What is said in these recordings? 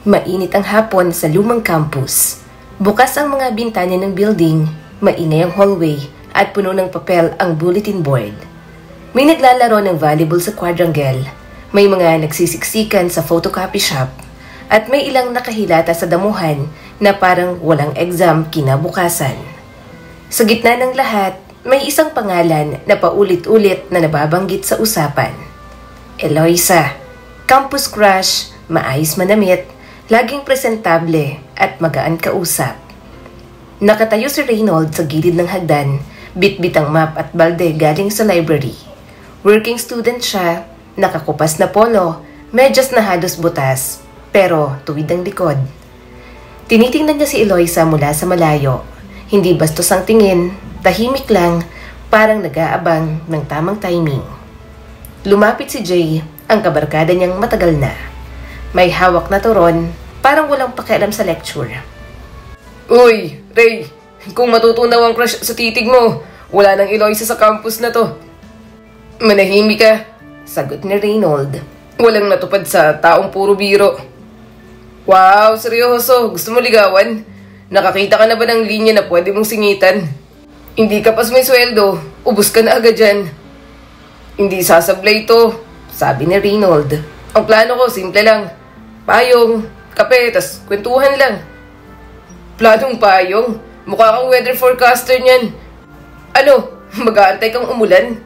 Mainit ang hapon sa lumang campus. Bukas ang mga bintana ng building, maingay ang hallway at puno ng papel ang bulletin board. May naglalaro ng volleyball sa quadrangle, may mga nagsisiksikan sa photocopy shop, at may ilang nakahilata sa damuhan na parang walang exam kinabukasan. Sa gitna ng lahat, may isang pangalan na paulit-ulit na nababanggit sa usapan. Eloisa, campus crush, maayos manamit, laging presentable at magaan kausap. Nakatayo si Reynold sa gilid ng hagdan, bitbit ang map at balde galing sa library. Working student siya, nakakupas na polo, medyas na halos butas, pero tuwid ang likod. Tinitingnan niya si Eloisa mula sa malayo. Hindi bastos ang tingin, tahimik lang, parang nag-aabang ng tamang timing. Lumapit si Jay, ang kabarkada niyang matagal na. May hawak na turon, parang walang pakialam sa lecture. Uy, Ray, kung matutunaw ang crush sa titig mo, wala nang Eloisa sa campus na to. Manahimik ka, sagot ni Reynold. Walang natupad sa taong puro biro. Wow, seryoso, gusto mo ligawan? Nakakita ka na ba ng linya na pwede mong singitan? Hindi ka pas may sweldo, ubos ka na agad dyan. Hindi sasablay to, sabi ni Reynold. Ang plano ko, simple lang. Payong, kape, tas kwentuhan lang. Planong payong? Mukha kang weather forecaster niyan. Ano, mag-aantay kang umulan?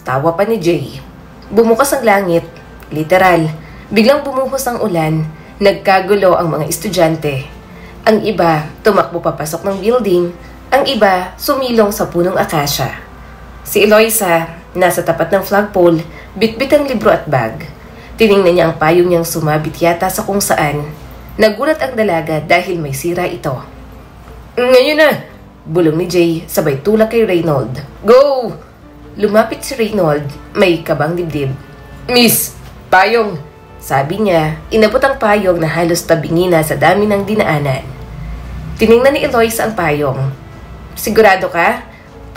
Tawa pa ni Jay. Bumukas ang langit, literal. Biglang bumuhos ang ulan, nagkagulo ang mga estudyante. Ang iba, tumakbo papasok ng building. Ang iba, sumilong sa punong akasya. Si Eloisa, nasa tapat ng flagpole, bitbit ang libro at bag. Tiningnan niya ang payong niyang sumabit yata sa kung saan. Nagulat ang dalaga dahil may sira ito. Ngayon na! Bulong ni Jay, sabay tulak kay Reynold. Go! Lumapit si Reynold, may kabang dibdib. Miss, payong! Sabi niya, inabot ang payong na halos tabingi na sa dami ng dinaanan. Tiningnan ni Eloisa ang payong. Sigurado ka?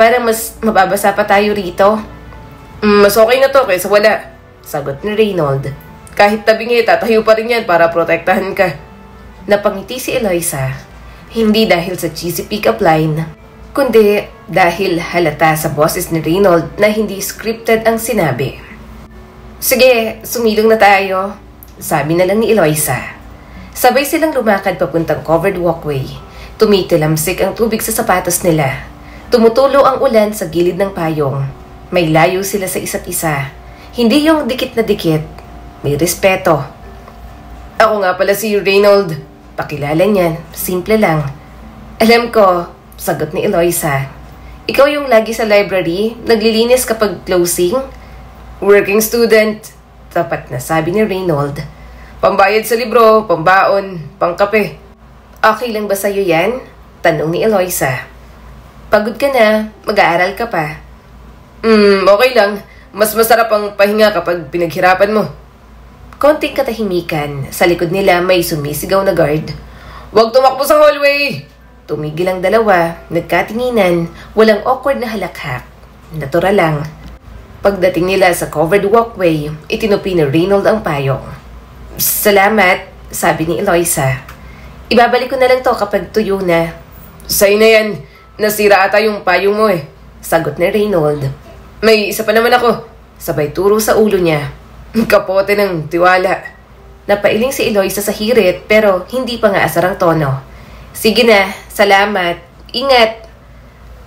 Para mas mababasa pa tayo rito? Mas okay na to kaysa wala, sagot ni Reynold. Kahit tabingi, tatayo pa rin yan para protektahan ka. Napangiti si Eloisa. Hindi dahil sa cheesy pick-up line, kundi dahil halata sa boses ni Reynold na hindi scripted ang sinabi. Sige, sumilong na tayo, sabi na lang ni Eloisa. Sabay silang lumakad papuntang covered walkway. Tumitilamsik ang tubig sa sapatos nila. Tumutulo ang ulan sa gilid ng payong. May layo sila sa isa't isa. Hindi yung dikit na dikit. May respeto. Ako nga pala si Reynold. Pakilala niyan, simple lang. Alam ko, sagot ni Eloisa. Ikaw yung lagi sa library, naglilinis kapag closing? Working student, tapat na sabi ni Reynold. Pambayad sa libro, pambaon, pangkape. Okay lang ba sa'yo yan? Tanong ni Eloisa. Pagod ka na, mag-aaral ka pa. Okay lang. Mas masarap ang pahinga kapag pinaghirapan mo. Konting katahimikan. Sa likod nila may sumisigaw na guard. Huwag tumakbo sa hallway! Tumigil ang dalawa, nagkatinginan, walang awkward na halakhak. Natural lang. Pagdating nila sa covered walkway, itinupi ni Reynold ang payong. Salamat, sabi ni Eloisa. Ibabalik ko na lang to kapag tuyo na. Sa'yo na yan. Nasira ata yung payong mo eh. Sagot ni Reynold. May isa pa naman ako. Sabay turo sa ulo niya. Kapote ng tiwala. Napailing si Eloisa sa hirit pero hindi pa nga asar ang tono. Sige na, salamat. Ingat.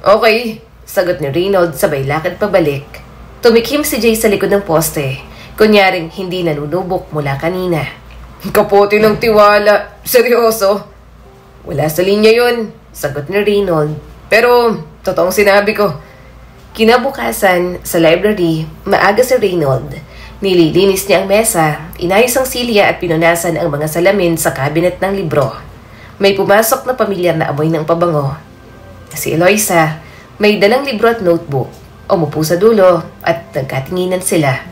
Okay, sagot ni Reynold sabay lakad pabalik. Tumikhim si Jay sa likod ng poste. Kunyaring hindi nanunubok mula kanina. Kapote ng tiwala. Seryoso? Wala sa linya yun, sagot ni Reynold. Pero, totoong sinabi ko. Kinabukasan, sa library, maaga si Reynold. Nililinis niya ang mesa, inayos ang silya at pinunasan ang mga salamin sa cabinet ng libro. May pumasok na pamilyar na amoy ng pabango. Si Eloisa, may dalang libro at notebook. Umupo sa dulo at nagkatinginan sila.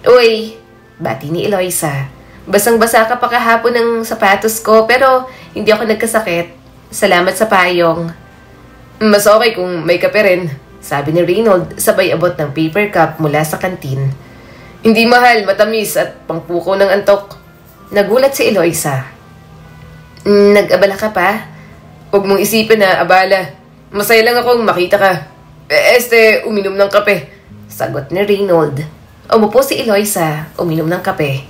Uy, bati ni Eloisa. Basang-basa ka pa kahapon ng sapatos ko pero hindi ako nagkasakit. Salamat sa payong. Mas okay kung may kape rin, sabi ni Reynold sabay abot ng paper cup mula sa kantin. Hindi mahal, matamis at pangpuko ng antok. Nagulat si Eloisa. Nag-abala ka pa? Huwag mong isipin na abala. Masaya lang akong makita ka. Uminom ng kape. Sagot ni Reynold. Umupo si Eloisa, uminom ng kape.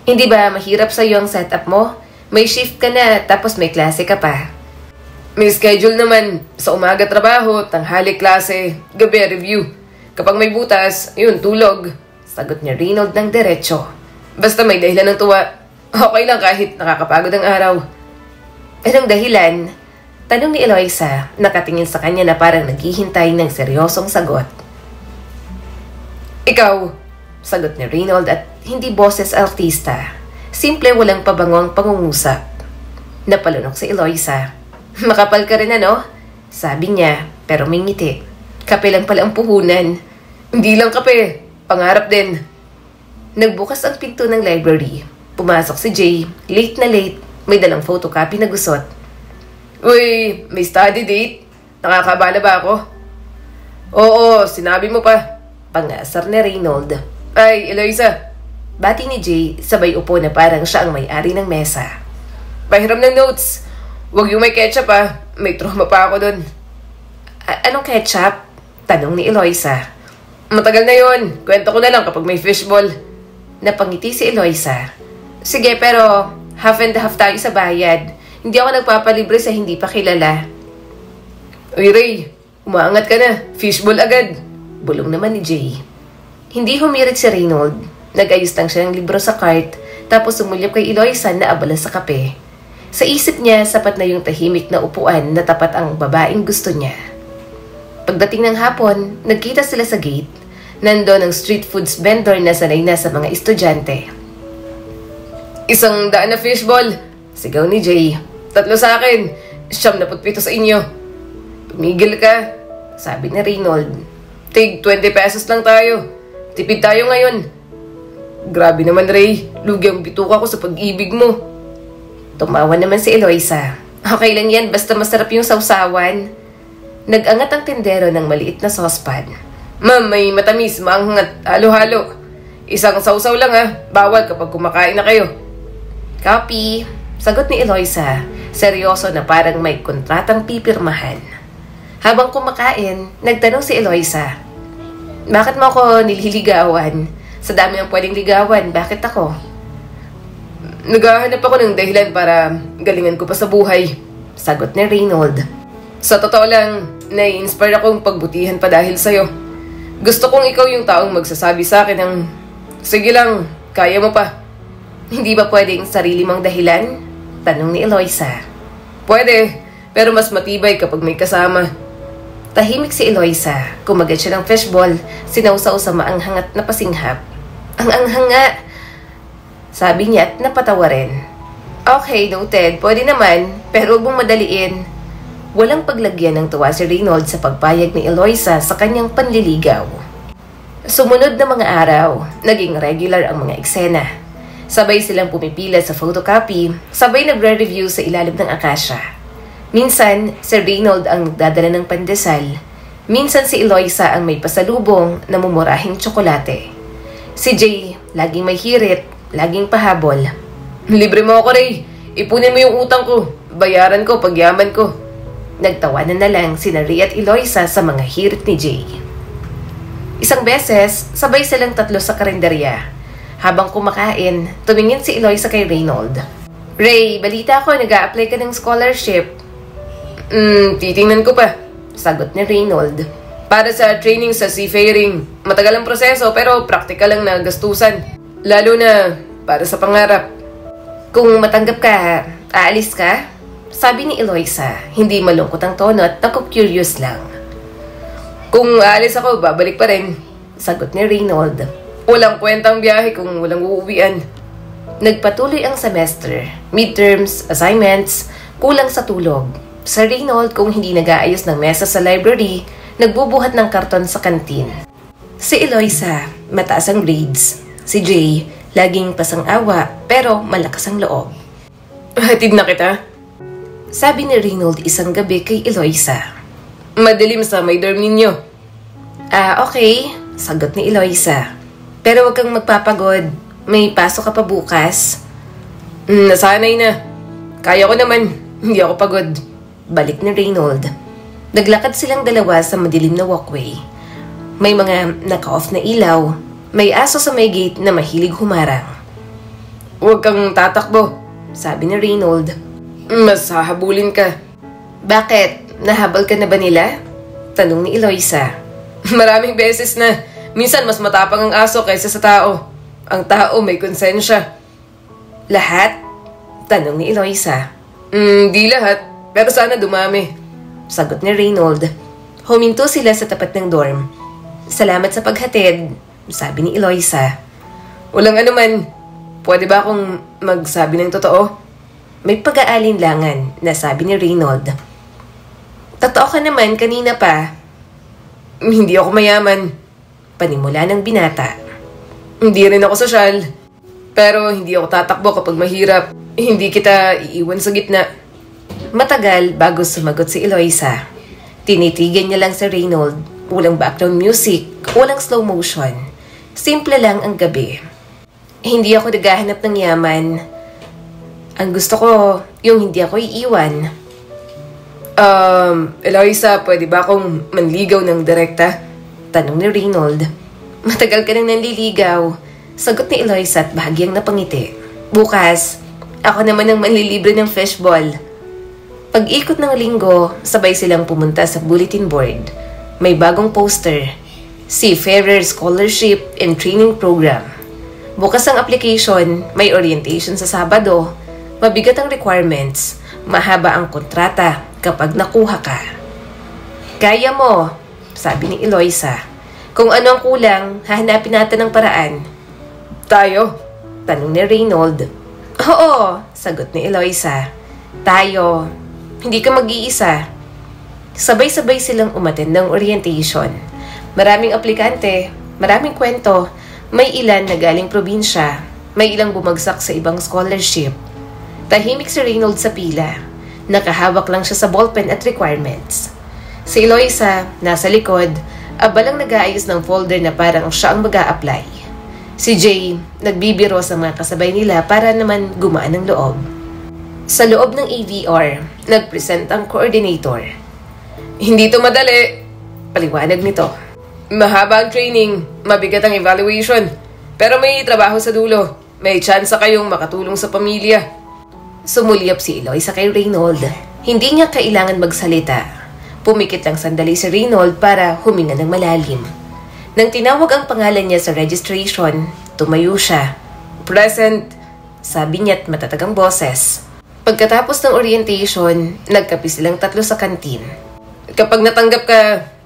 Hindi ba mahirap sa'yo ang setup mo? May shift ka na, tapos may klase ka pa. May schedule naman. Sa umaga trabaho, tanghali klase, gabi review. Kapag may butas, yun, tulog. Sagot ni Reynold ng diretso. Basta may dahilan ng tuwa. Okay lang kahit nakakapagod ang araw. Anong dahilan? Tanong ni Eloisa, nakatingin sa kanya na parang naghihintay ng seryosong sagot. Ikaw, sagot ni Reynold at hindi boses artista. Simple walang pabangong pangungusap. Napalunok si Eloisa. Makapal ka rin ano? Sabi niya, pero may ngiti. Kape lang pala ang puhunan. Hindi lang kape, pangarap din. Nagbukas ang pinto ng library. Pumasok si Jay, late na late, may dalang photocopy na gusot. Uy, may study date? Nakakabala ba ako? Oo, sinabi mo pa. Pangasar ni Reynold. Ay, Eloisa. Bati ni Jay, sabay upo na parang siya ang may-ari ng mesa. Pahiram ng notes. Huwag yung may ketchup may trauma pa ako dun. Anong ketchup? Tanong ni Eloisa. Matagal na yon. Kwento ko na lang kapag may fishball. Napangiti si Eloisa. Sige, pero half and half tayo sa bayad. Hindi ako nagpapalibre sa hindi pa kilala. Uy, Ray, umaangat ka na. Fishball agad. Bulong naman ni Jay. Hindi humirit si Reynold. Nag-ayos lang siya ng libro sa cart, tapos sumulyap kay Eloisa na abala sa kape. Sa isip niya, sapat na yung tahimik na upuan na tapat ang babaeng gusto niya. Pagdating ng hapon, nagkita sila sa gate. Nandoon ang street foods vendor na sanay na sa mga estudyante. Isang daan na fishball, sigaw ni Jay. 3 sa akin, 97 sa inyo. Tumigil ka, sabi ni Reynold. Tig 20 pesos lang tayo. Tipid tayo ngayon. Grabe naman, Ray. Lugi ang bituka ko sa pag-ibig mo. Tumawa naman si Eloisa. Okay lang yan, basta masarap yung sausawan. Nag-angat ang tindero ng maliit na saucepan. Ma'am, may matamis, maanghang at halo-halo. Isang sausaw lang bawal kapag kumakain na kayo. Copy, sagot ni Eloisa. Seryoso na parang may kontratang pipirmahan. Habang kumakain, nagtanong si Eloisa. Bakit mo ako nililigawan? Sa dami ng pwedeng ligawan, bakit ako? Naghahanap ako ng dahilan para galingan ko pa sa buhay. Sagot ni Reynold. Sa totoo lang, nai-inspire akong pagbutihan pa dahil sa'yo. Gusto kong ikaw yung taong magsasabi sa akin ng, sige lang, kaya mo pa. Hindi ba pwedeng sarili mong dahilan? Tanong ni Eloisa. Pwede, pero mas matibay kapag may kasama. Tahimik si Eloisa. Kumagat siya ng fishball, sinausaw sa maanghang at napasinghap. Ang anghang nga! Sabi niya at napatawa rin. Okay, noted. Pwede naman, pero huwag mong madaliin. Walang paglagyan ng tuwa si Reynold sa pagpayag ni Eloisa sa kanyang panliligaw. Sumunod na mga araw, naging regular ang mga eksena. Sabay silang pumipila sa photocopy, sabay nagre-review sa ilalim ng akasya. Minsan, si Reynold ang nagdadala ng pandesal. Minsan si Eloisa ang may pasalubong na mumurahing tsokolate. Si Jay, laging may hirit, laging pahabol. Libre mo ako, Ray. Ipunin mo yung utang ko. Bayaran ko pagyaman ko. Nagtawanan na lang sina Ray at Eloisa sa mga hirit ni Jay. Isang beses, sabay silang 3 sa karinderya. Habang kumakain, tumingin si Eloisa kay Reynold. Ray, balita ko nag-a-apply ka ng scholarship. Titingnan ko pa. Sagot ni Reynold. Para sa training sa seafaring. Matagal ang proseso pero practical lang na gastusan. Lalo na para sa pangarap. Kung matanggap ka, aalis ka? Sabi ni Eloisa, hindi malungkot ang tono at naku-curious lang. Kung aalis ako, babalik pa rin. Sagot ni Reynold. Walang kwentang biyahe kung walang uuwian. Nagpatuloy ang semester, midterms, assignments, kulang sa tulog. Sa Reynold, kung hindi nag-aayos ng mesa sa library, nagbubuhat ng karton sa kantin. Si Eloisa, mataas ang grades. Si Jay, laging pasang-awa pero malakas ang loob. Hatid na kita? Sabi ni Reynold isang gabi kay Eloisa. Madilim sa may dorm ninyo. Okay, sagot ni Eloisa. Pero wag kang magpapagod. May pasok ka pa bukas. Nasanay na. Kaya ko naman. Hindi ako pagod. Balik ni Reynold. Naglakad silang dalawa sa madilim na walkway. May mga naka-off na ilaw. May aso sa may gate na mahilig humarang. Huwag kang tatakbo, sabi ni Reynold. Mas hahabulin ka. Bakit? Nahabol ka na ba nila? Tanong ni Eloisa. Maraming beses na. Minsan mas matapang ang aso kaysa sa tao. Ang tao may konsensya. Lahat? Tanong ni Eloisa. Di lahat. Pero sana dumami. Sagot ni Reynold. Huminto sila sa tapat ng dorm. Salamat sa paghatid, sabi ni Eloisa. Walang anuman. Pwede ba akong magsabi ng totoo? May pag-aalinlangan na sabi ni Reynold. Totoo ka naman kanina pa. Hindi ako mayaman. Panimula ng binata. Hindi rin ako sosyal. Pero hindi ako tatakbo kapag mahirap. Hindi kita iiwan sa gitna. Matagal bago sumagot si Eloisa. Tinitigan niya lang si Reynold. Walang background music, walang slow motion. Simple lang ang gabi. Hindi ako naghahanap ng yaman. Ang gusto ko, yung hindi ako iiwan. Eloisa, pwede ba akong manligaw ng direkta? Tanong ni Reynold. Matagal ka nang nanliligaw. Sagot ni Eloisa at bahagyang napangiti. Bukas, ako naman ang manlilibre ng fishball. Pag-ikot ng linggo, sabay silang pumunta sa bulletin board. May bagong poster. Seafarer Scholarship and Training Program. Bukas ang application, may orientation sa Sabado. Mabigat ang requirements. Mahaba ang kontrata kapag nakuha ka. Kaya mo, sabi ni Eloisa. Kung ano ang kulang, hahanapin natin ang paraan. Tayo? Tanong ni Reynold. Oo, sagot ni Eloisa. Tayo. Hindi ka mag-iisa. Sabay-sabay silang umattend ng orientation. Maraming aplikante, maraming kwento, may ilan na galing probinsya, may ilang bumagsak sa ibang scholarship. Tahimik si Reynold sa pila. Nakahawak lang siya sa ballpen at requirements. Si Eloisa, nasa likod, abalang nag-aayos ng folder na parang siya ang mag-a-apply. Si Jay, nagbibiro sa mga kasabay nila para naman gumaan ng loob. Sa loob ng AVR, nag-present ang coordinator. Hindi to madali, paliwanag nito. Mahaba ang training, mabigat ang evaluation. Pero may trabaho sa dulo. May tsansa kayong makatulong sa pamilya. Sumulyap si Eloisa kay Reynold. Hindi niya kailangan magsalita. Pumikit lang sandali si Reynold para huminga ng malalim. Nang tinawag ang pangalan niya sa registration, tumayo siya. Present, sabi niya at matatagang boses. Pagkatapos ng orientation, nagkape silang tatlo sa kantin. Kapag natanggap ka,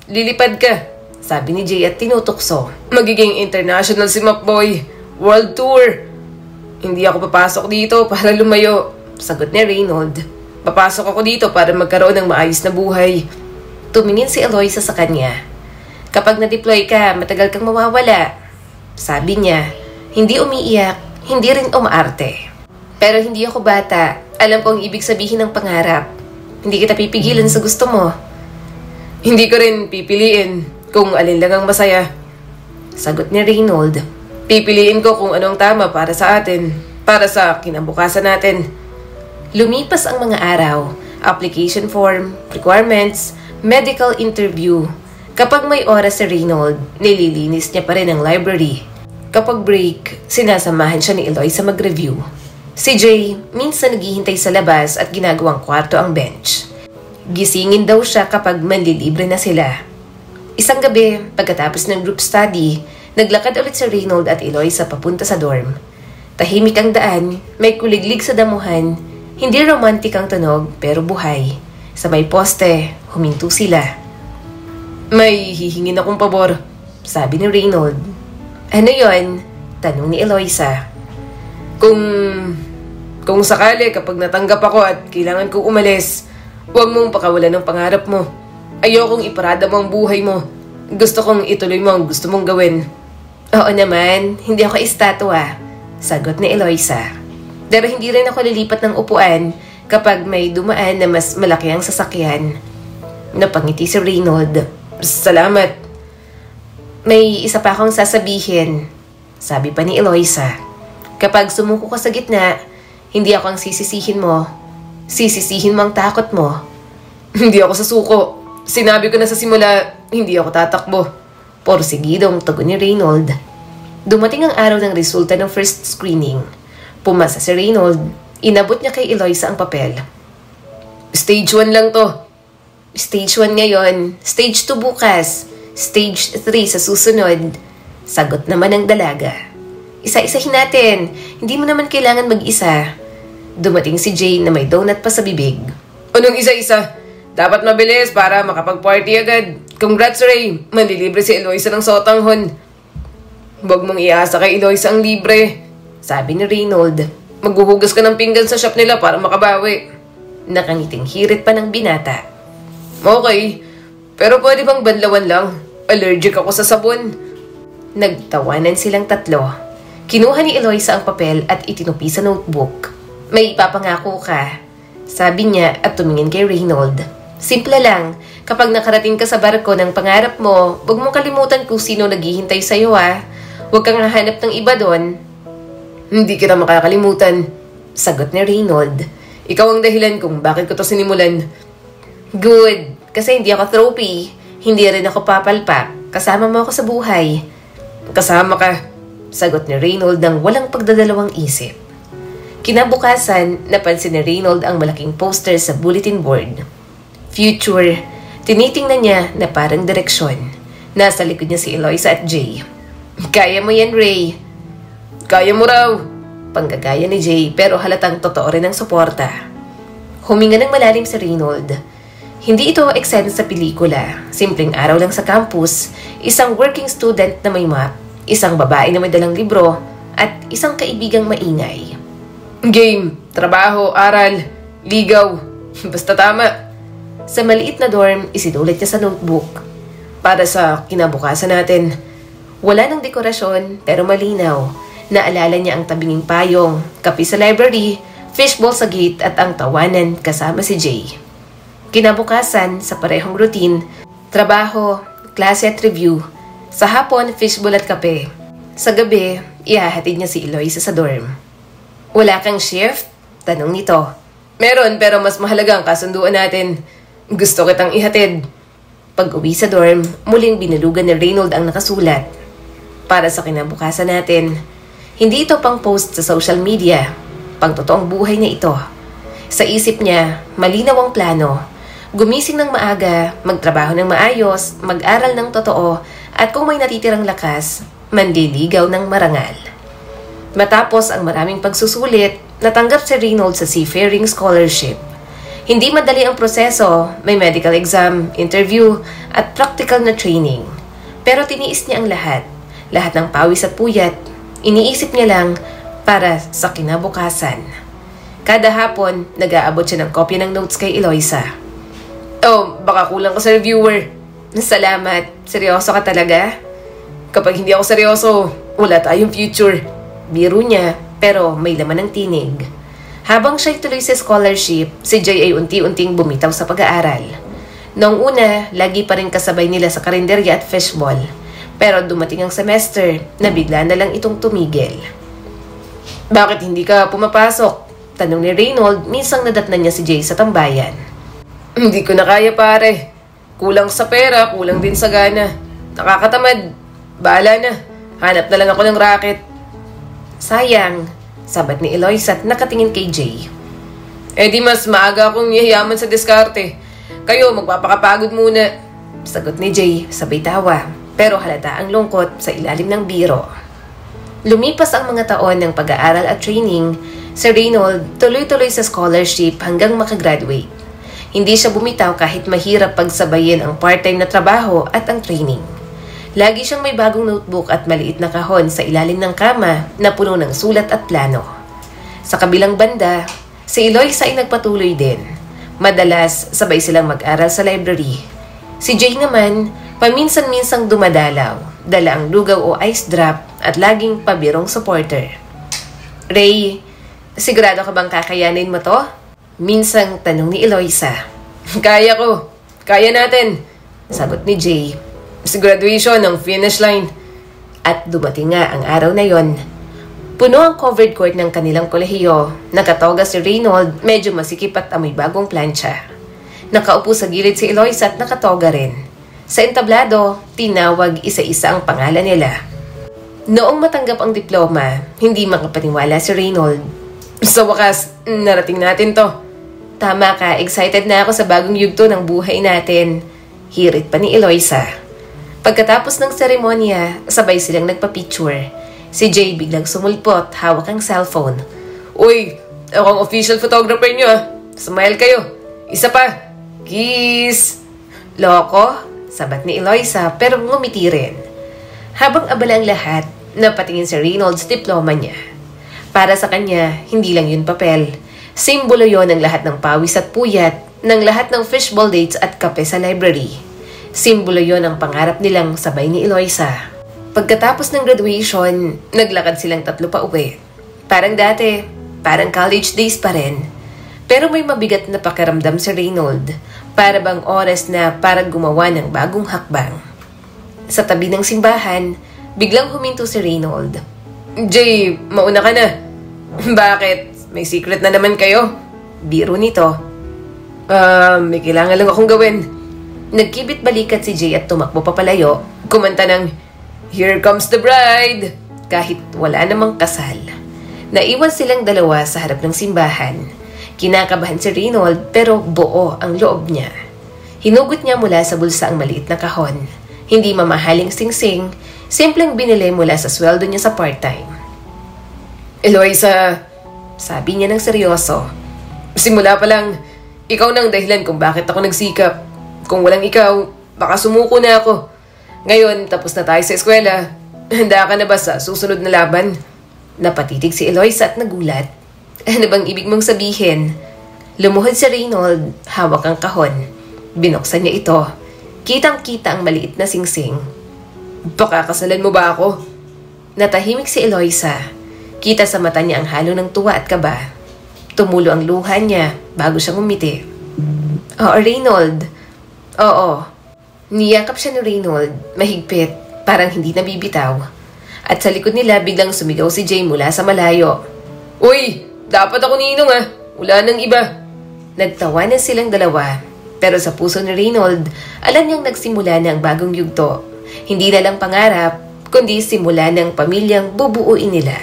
lilipad ka, sabi ni Jay at tinutukso. Magiging international si Mapboy. World tour. Hindi ako papasok dito para lumayo, sagot ni Reynold. Papasok ako dito para magkaroon ng maayos na buhay. Tumingin si Eloisa sa kanya. Kapag na-deploy ka, matagal kang mawawala. Sabi niya, hindi umiiyak, hindi rin umaarte. Pero hindi ako bata. Alam ko ang ibig sabihin ng pangarap. Hindi kita pipigilan sa gusto mo. Hindi ko rin pipiliin kung alin lang ang masaya, sagot ni Reynold. Pipiliin ko kung anong tama para sa atin, para sa kinabukasan natin. Lumipas ang mga araw, application form, requirements, medical interview. Kapag may oras si Reynold, nililinis niya pa rin ang library. Kapag break, sinasamahan siya ni Eloisa mag-review. Si Jay, minsan naghihintay sa labas at ginagawang kwarto ang bench. Gisingin daw siya kapag manlilibre na sila. Isang gabi, pagkatapos ng group study, naglakad ulit si Reynold at Eloisa papunta sa dorm. Tahimik ang daan, may kuliglig sa damuhan, hindi romantik ang tunog pero buhay. Sa may poste, huminto sila. May hihingin akong pabor, sabi ni Reynold. Ano yon? Tanong ni Eloisa. Kung sakali kapag natanggap ako at kailangan kong umalis, huwag mong pakawalan ng pangarap mo. Ayokong iparada mo ang buhay mo. Gusto kong ituloy mo ang gusto mong gawin. Oo naman, hindi ako estatwa, sagot ni Eloisa. Pero hindi rin ako lilipat ng upuan kapag may dumaan na mas malaki ang sasakyan. Napangiti si Reynold. Salamat. May isa pa akong sasabihin, sabi pa ni Eloisa. Kapag sumuko ka sa gitna, hindi ako ang sisisihin mo. Sisisihin mo ang takot mo. Hindi ako sasuko. Sinabi ko na sa simula, hindi ako tatakbo. Porsigidong tugon ni Reynold. Dumating ang araw ng resulta ng first screening. Pumasa si Reynold. Inabot niya kay Eloisa ang papel. Stage 1 lang to. Stage 1 ngayon. Stage 2 bukas. Stage 3 sa susunod. Sagot naman ng dalaga. Isa-isahin natin. Hindi mo naman kailangan mag-isa. Dumating si Jay na may donut pa sa bibig. Anong isa-isa? Dapat mabilis para makapag-party agad. Congrats, Ray. Manlilibre si Eloisa ng sotanghon. Huwag mong iasa kay Eloisa ang libre. Sabi ni Reynold. Maghuhugas ka ng pinggan sa shop nila para makabawi. Nakangiting hirit pa ng binata. Okay. Pero pwede bang banlawan lang? Allergic ako sa sabon. Nagtawanan silang tatlo. Kinuha ni Eloisa ang papel at itinupi sa notebook. May ipapangako ka. Sabi niya at tumingin kay Reynold. Simple lang. Kapag nakarating ka sa barko ng pangarap mo, huwag mong kalimutan kung sino naghihintay sa'yo Huwag kang hahanap ng iba doon. Hindi kita makakalimutan. Sagot ni Reynold. Ikaw ang dahilan kung bakit ko to sinimulan. Good. Kasi hindi ako trophy. Hindi rin ako papalpak. Kasama mo ako sa buhay. Kasama ka. Sagot ni Reynold ng walang pagdadalawang isip. Kinabukasan, napansin ni Reynold ang malaking poster sa bulletin board. Future. Tinitingnan niya na parang direksyon. Nasa likod niya si Eloisa at Jay. Kaya mo yan, Ray. Kaya mo raw. Panggagaya ni Jay pero halatang totoo rin ang suporta. Huminga ng malalim si Reynold. Hindi ito eksena sa pelikula. Simpleng araw lang sa campus, isang working student na may map, isang babae na may dalang libro, at isang kaibigang maingay. Game, trabaho, aral, ligaw. Basta tama. Sa maliit na dorm, isinulat niya sa notebook. Para sa kinabukasan natin. Wala ng dekorasyon pero malinaw. Naalala niya ang tabinging payong, kape sa library, fishball sa gate at ang tawanan kasama si Jay. Kinabukasan, sa parehong routine, trabaho, klase at review. Sa hapon, fishball at kape. Sa gabi, ihahatid niya si Eloisa sa dorm. Wala kang shift? Tanong nito. Meron pero mas mahalaga ang kasunduan natin. Gusto kitang ihatid. Pag-uwi sa dorm, muling binulugan ni Reynold ang nakasulat. Para sa kinabukasan natin. Hindi ito pang post sa social media. Pang totoong buhay na ito. Sa isip niya, malinaw ang plano. Gumising ng maaga, magtrabaho ng maayos, mag-aral ng totoo, at kung may natitirang lakas, manliligaw ng marangal. Matapos ang maraming pagsusulit, natanggap si Reynold sa Seafaring Scholarship. Hindi madali ang proseso, may medical exam, interview, at practical na training. Pero tiniis niya ang lahat. Lahat ng pawis at puyat, iniisip niya lang para sa kinabukasan. Kada hapon, nag-aabot siya ng kopya ng notes kay Eloisa. Oh, baka kulang ka sa reviewer. Salamat. Seryoso ka talaga? Kapag hindi ako seryoso, wala tayong future. Biro niya, pero may laman ng tinig. Habang siya'y tuloy sa scholarship, si Jay ay unti-unting bumitaw sa pag-aaral. Noong una, lagi pa rin kasabay nila sa karinderya at fishball. Pero dumating ang semester na bigla na lang itong tumigil. Bakit hindi ka pumapasok? Tanong ni Reynold, minsang nadatnan niya si Jay sa tambayan. Hindi ko na kaya pare. Kulang sa pera, kulang din sa gana. Nakakatamad. Bahala na. Hanap na lang ako ng racket. Sayang, sabat ni Eloisa at nakatingin kay Jay. Di mas maaga akong yayaman sa diskarte. Kayo, magpapakapagod muna. Sagot ni Jay, sabay tawa. Pero halata ang lungkot sa ilalim ng biro. Lumipas ang mga taon ng pag-aaral at training, si Reynold tuloy-tuloy sa scholarship hanggang makagraduate. Hindi siya bumitaw kahit mahirap pagsabayin ang part-time na trabaho at ang training. Lagi siyang may bagong notebook at maliit na kahon sa ilalim ng kama na puno ng sulat at plano. Sa kabilang banda, si Eloisa ay nagpatuloy din. Madalas, sabay silang mag-aral sa library. Si Jay naman, paminsan-minsang dumadalaw, dala ang lugaw o ice drop at laging pabirong supporter. Ray, sigurado ka bang kakayanin mo to? Minsang tanong ni Eloisa. Kaya ko. Kaya natin. Sagot ni Jay. Sa graduation ng finish line. At dumating nga ang araw na yon. Puno ang covered court ng kanilang kolehiyo. Nakatoga si Reynold, medyo masikip at amoy bagong plancha. Nakaupo sa gilid si Eloisa at nakatoga rin. Sa entablado, tinawag isa-isa ang pangalan nila. Noong matanggap ang diploma, hindi makapaniwala si Reynold. Sa wakas, narating natin to. Tama ka, excited na ako sa bagong yugto ng buhay natin. Hirit pa ni Eloisa. Pagkatapos ng seremonya, sabay silang nagpa-picture. Si Jay biglang sumulpot, hawak ang cellphone. Uy, ako ang official photographer nyo ah. Smile kayo. Isa pa. Kiss. Loko, sabat ni Eloisa pero ngumiti rin. Habang abala ang lahat, napatingin si Reynold sa diploma niya. Para sa kanya, hindi lang yun papel. Simbolo yon ng lahat ng pawis at puyat, ng lahat ng fishball dates at kape sa library. Simbolo yon ng pangarap nilang sabay ni Eloisa. Pagkatapos ng graduation, naglakad silang tatlo pa uwi. Parang dati, parang college days pa rin. Pero may mabigat na pakiramdam si Reynold. Para bang oras na para gumawa ng bagong hakbang. Sa tabi ng simbahan, biglang huminto si Reynold. Jay, mauna ka na. Bakit? May secret na naman kayo? Biro nito. May kailangan lang akong gawin. Nagkibit balikat si Jay at tumakbo papalayo. Kumanta ng Here Comes the Bride! Kahit wala namang kasal. Naiwan silang dalawa sa harap ng simbahan. Kinakabahan si Reynold pero buo ang loob niya. Hinugot niya mula sa bulsa ang maliit na kahon. Hindi mamahaling singsing, simpleng binili mula sa sweldo niya sa part-time. Eloisa, sabi niya ng seryoso. Simula pa lang, ikaw nang dahilan kung bakit ako nagsikap. Kung walang ikaw, baka sumuko na ako. Ngayon, tapos na tayo sa eskwela. Handa ka na ba sa susunod na laban? Napatitig si Eloisa at nagulat. Ano bang ibig mong sabihin? Lumuhod si Reynold, hawak ang kahon. Binuksan niya ito. Kitang-kita ang maliit na singsing. Pakakasalan mo ba ako? Natahimik si Eloisa. Kita sa mata niya ang halo ng tuwa at kaba. Tumulo ang luha niya bago siya ngumiti. Oo, Reynold. Oo. Niyakap siya ni Reynold, mahigpit, parang hindi nabibitaw. At sa likod nila biglang sumigaw si Jay mula sa malayo. Uy, dapat ako ninong ah. Wala nang iba. Nagtawanan silang dalawa. Pero sa puso ni Reynold, alam niyang nagsimula na ang bagong yugto. Hindi na lang pangarap, kundi simula ng pamilyang bubuuin nila.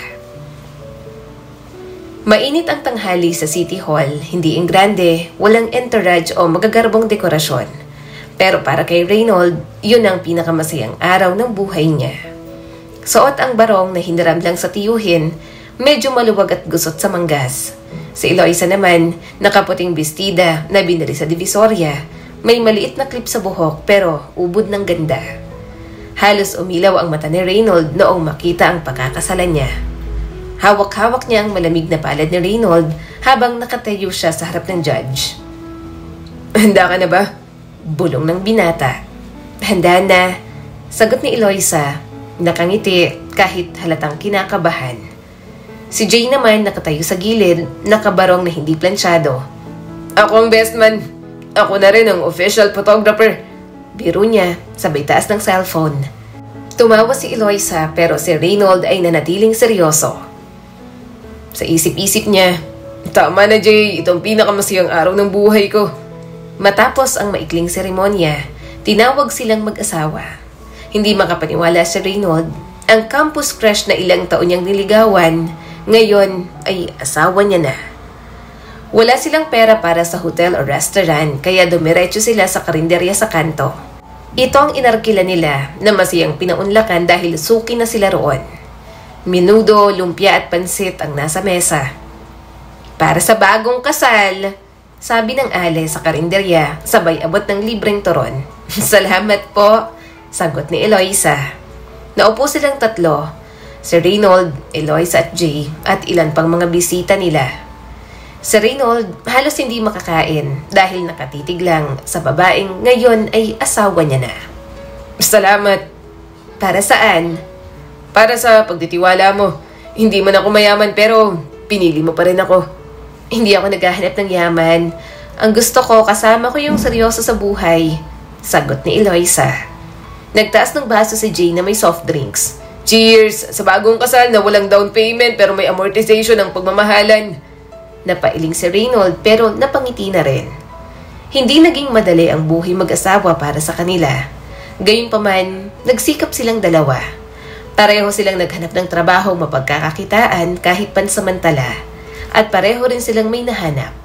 Mainit ang tanghali sa City Hall, hindi ang grande, walang entourage o magagarbong dekorasyon. Pero para kay Reynold, yun ang pinakamasayang araw ng buhay niya. Suot ang barong na hiniram lang sa tiyuhin, medyo maluwag at gusot sa manggas. Si Eloisa naman, nakaputing bestida na binili sa Divisoria. May maliit na clip sa buhok pero ubod ng ganda. Halos umilaw ang mata ni Reynold noong makita ang pagkakasalan niya. Hawak-hawak niya ang malamig na palad ni Reynold habang nakatayo siya sa harap ng judge. Handa ka na ba? Bulong ng binata. Handa na, sagot ni Eloisa. Nakangiti kahit halatang kinakabahan. Si Jay naman nakatayo sa gilid, nakabarong na hindi plansyado. Ako ang best man. Ako na rin ang official photographer. Biro niya, sabay taas ng cellphone. Tumawa si Eloisa pero si Reynold ay nanatiling seryoso. Sa isip-isip niya, tama na Jay, itong pinakamasayang araw ng buhay ko. Matapos ang maikling seremonya, tinawag silang mag-asawa. Hindi makapaniwala si Reynold, ang campus crush na ilang taon niyang niligawan, ngayon ay asawa niya na. Wala silang pera para sa hotel o restaurant kaya dumiretso sila sa karinderya sa kanto. Ito ang inarkila nila na masayang pinaunlakan dahil suki na sila roon. Menudo, lumpia at pansit ang nasa mesa. Para sa bagong kasal, sabi ng ale sa karinderya sabay abot ng libreng turon. Salamat po, sagot ni Eloisa. Naupo silang tatlo. Si Reynold, Eloisa at Jay at ilan pang mga bisita nila. Si Reynold halos hindi makakain dahil nakatitig lang sa babaeng ngayon ay asawa niya na. Salamat. Para saan? Para sa pagtitiwala mo. Hindi man ako mayaman pero pinili mo pa rin ako. Hindi ako naghahanap ng yaman. Ang gusto ko kasama ko yung seryoso sa buhay, sagot ni Eloisa. Nagtaas ng baso si Jay na may soft drinks. Cheers sa bagong kasal na walang down payment pero may amortization ng pagmamahalan. Napailing si Reynold pero napangiti na rin. Hindi naging madali ang buhay mag-asawa para sa kanila. Gayunpaman, nagsikap silang dalawa. Pareho silang naghanap ng trabaho mapagkakakitaan kahit pansamantala. At pareho rin silang may nahanap.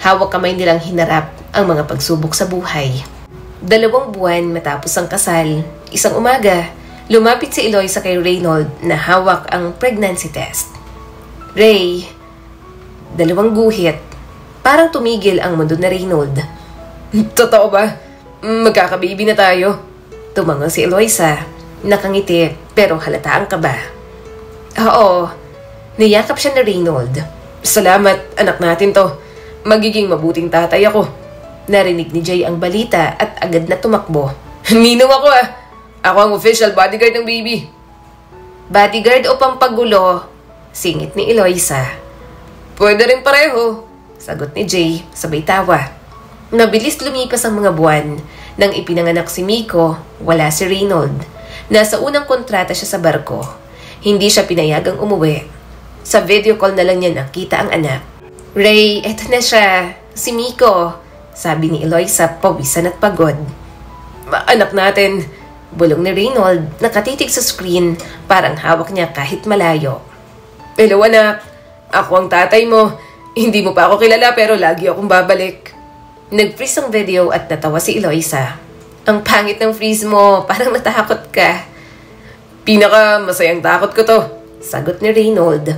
Hawak kamay nilang hinarap ang mga pagsubok sa buhay. 2 buwan matapos ang kasal, isang umaga, lumapit si Eloisa kay Reynold na hawak ang pregnancy test. Ray, 2 guhit. Parang tumigil ang mundo na Reynold. Totoo ba? Magkakababy na tayo. Tumango si Eloisa. Nakangiti pero halata ang kaba. Oo, niyakap siya ni Reynold. Salamat, anak natin to. Magiging mabuting tatay ako. Narinig ni Jay ang balita at agad na tumakbo. Ninong ako ah. Ako ang official bodyguard ng baby. Bodyguard o pampagulo? Singit ni Eloisa. Pwede rin pareho, sagot ni Jay sabay tawa. Nabilis lumipas ang mga buwan. Nang ipinanganak si Miko, wala si Reynold. Nasa unang kontrata siya sa barko. Hindi siya pinayagang umuwi. Sa video call na lang niya nakita ang anak. Ray, eto na siya. Si Miko, sabi ni Eloisa pawisan at pagod. Anak natin. Bulong ni Reynold, nakatitig sa screen, parang hawak niya kahit malayo. Hello anak, ako ang tatay mo. Hindi mo pa ako kilala pero lagi akong babalik. Nag-freeze ang video at natawa si Eloisa. Ang pangit ng freeze mo, parang natakot ka. Pinaka masayang takot ko to, sagot ni Reynold.